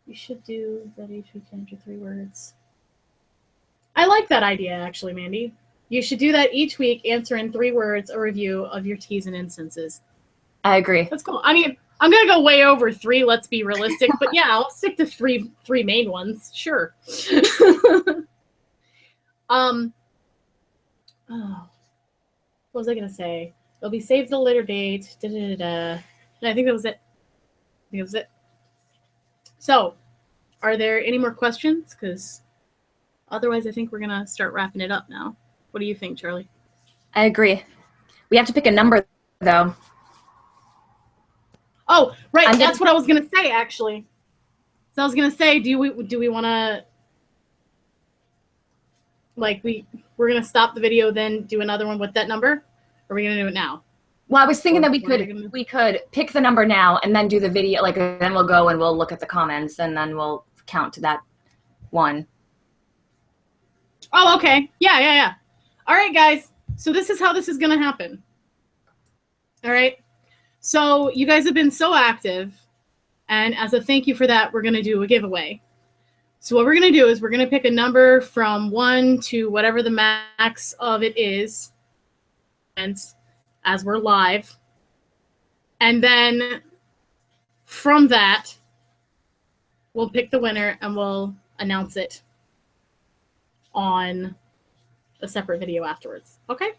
You should do that each week answer 3 words. I like that idea, actually, Mandy. You should do that each week, answer in 3 words a review of your teas and incenses. I agree. That's cool. I mean, I'm going to go way over 3, let's be realistic, but yeah, I'll stick to three main ones. Sure. Oh, what was I going to say? It'll be saved to a later date. And I think that was it. So, are there any more questions? Because otherwise, I think we're going to start wrapping it up now. What do you think, Charlie? I agree. We have to pick a number, though. Oh, right. That's what I was going to say, actually. So I was going to say, do we want to, like, we're going to stop the video, then do another one with that number? Or are we going to do it now? Well, I was thinking that we could pick the number now and then do the video, like, then we'll go and we'll look at the comments and then we'll count to that one. Oh, okay. Yeah. All right, guys. So this is how this is going to happen. All right. So you guys have been so active. And as a thank you for that, we're going to do a giveaway. So what we're going to do is we're going to pick a number from 1 to whatever the max of it is. And as we're live. And then from that, we'll pick the winner and we'll announce it on a separate video afterwards. Okay?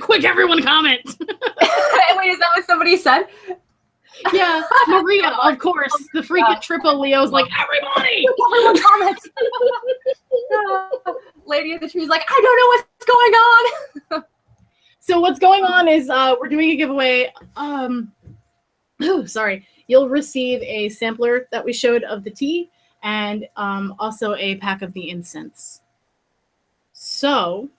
Quick, everyone comment. Wait, is that what somebody said? Yeah, Maria, of course. The freaking triple Leo's like, everybody! Everyone comment. Lady of the Tree's like, I don't know what's going on. So what's going on is we're doing a giveaway. Sorry. You'll receive a sampler that we showed of the tea and also a pack of the incense. So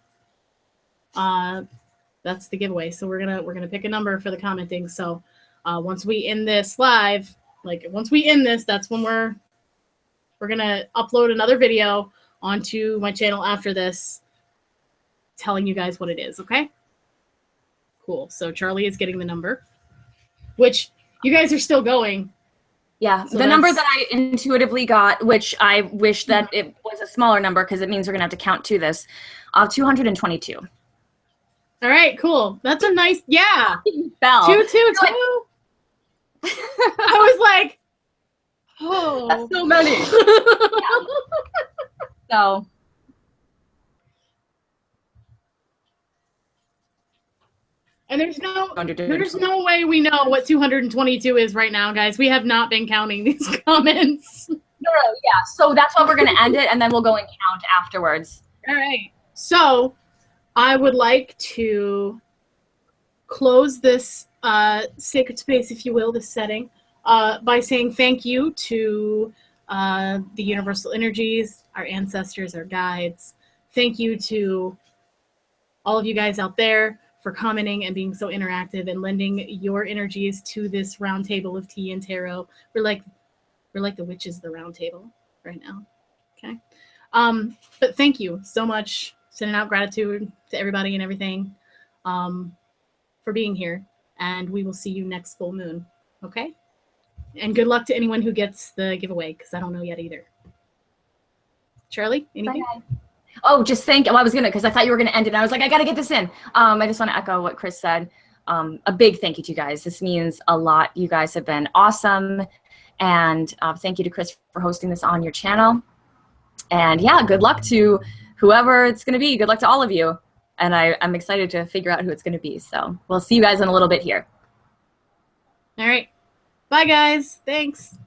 that's the giveaway. So we're gonna pick a number for the commenting. So once we end this live, once we end this, that's when we're gonna upload another video onto my channel after this, telling you guys what it is. Okay. Cool. So Charlie is getting the number, which you guys are still going. Yeah, so the number that I intuitively got, which I wish that it was a smaller number because it means we're going to have to count to this, 222. All right, cool. That's a nice, yeah. Bell. 222. I was like, oh. That's so many. So. And there's no way we know what 222 is right now, guys. We have not been counting these comments. No, yeah. So that's why we're going to end it, and then we'll go and count afterwards. All right. So I would like to close this sacred space, if you will, this setting, by saying thank you to the universal energies, our ancestors, our guides. Thank you to all of you guys out there for commenting and being so interactive and lending your energies to this round table of tea and tarot. We're like the witches of the round table right now. Okay. But thank you so much. Sending out gratitude to everybody and everything for being here. And we will see you next full moon. Okay. And good luck to anyone who gets the giveaway, because I don't know yet either. Charlie, anything? Bye. Oh, just thank you. Well, I was because I thought you were gonna end it. And I was like, I gotta get this in. I just want to echo what Chris said. A big thank you to you guys. This means a lot. You guys have been awesome, and thank you to Chris for hosting this on your channel. And yeah, good luck to whoever it's gonna be. Good luck to all of you. And I'm excited to figure out who it's gonna be. So we'll see you guys in a little bit here. All right. Bye, guys. Thanks.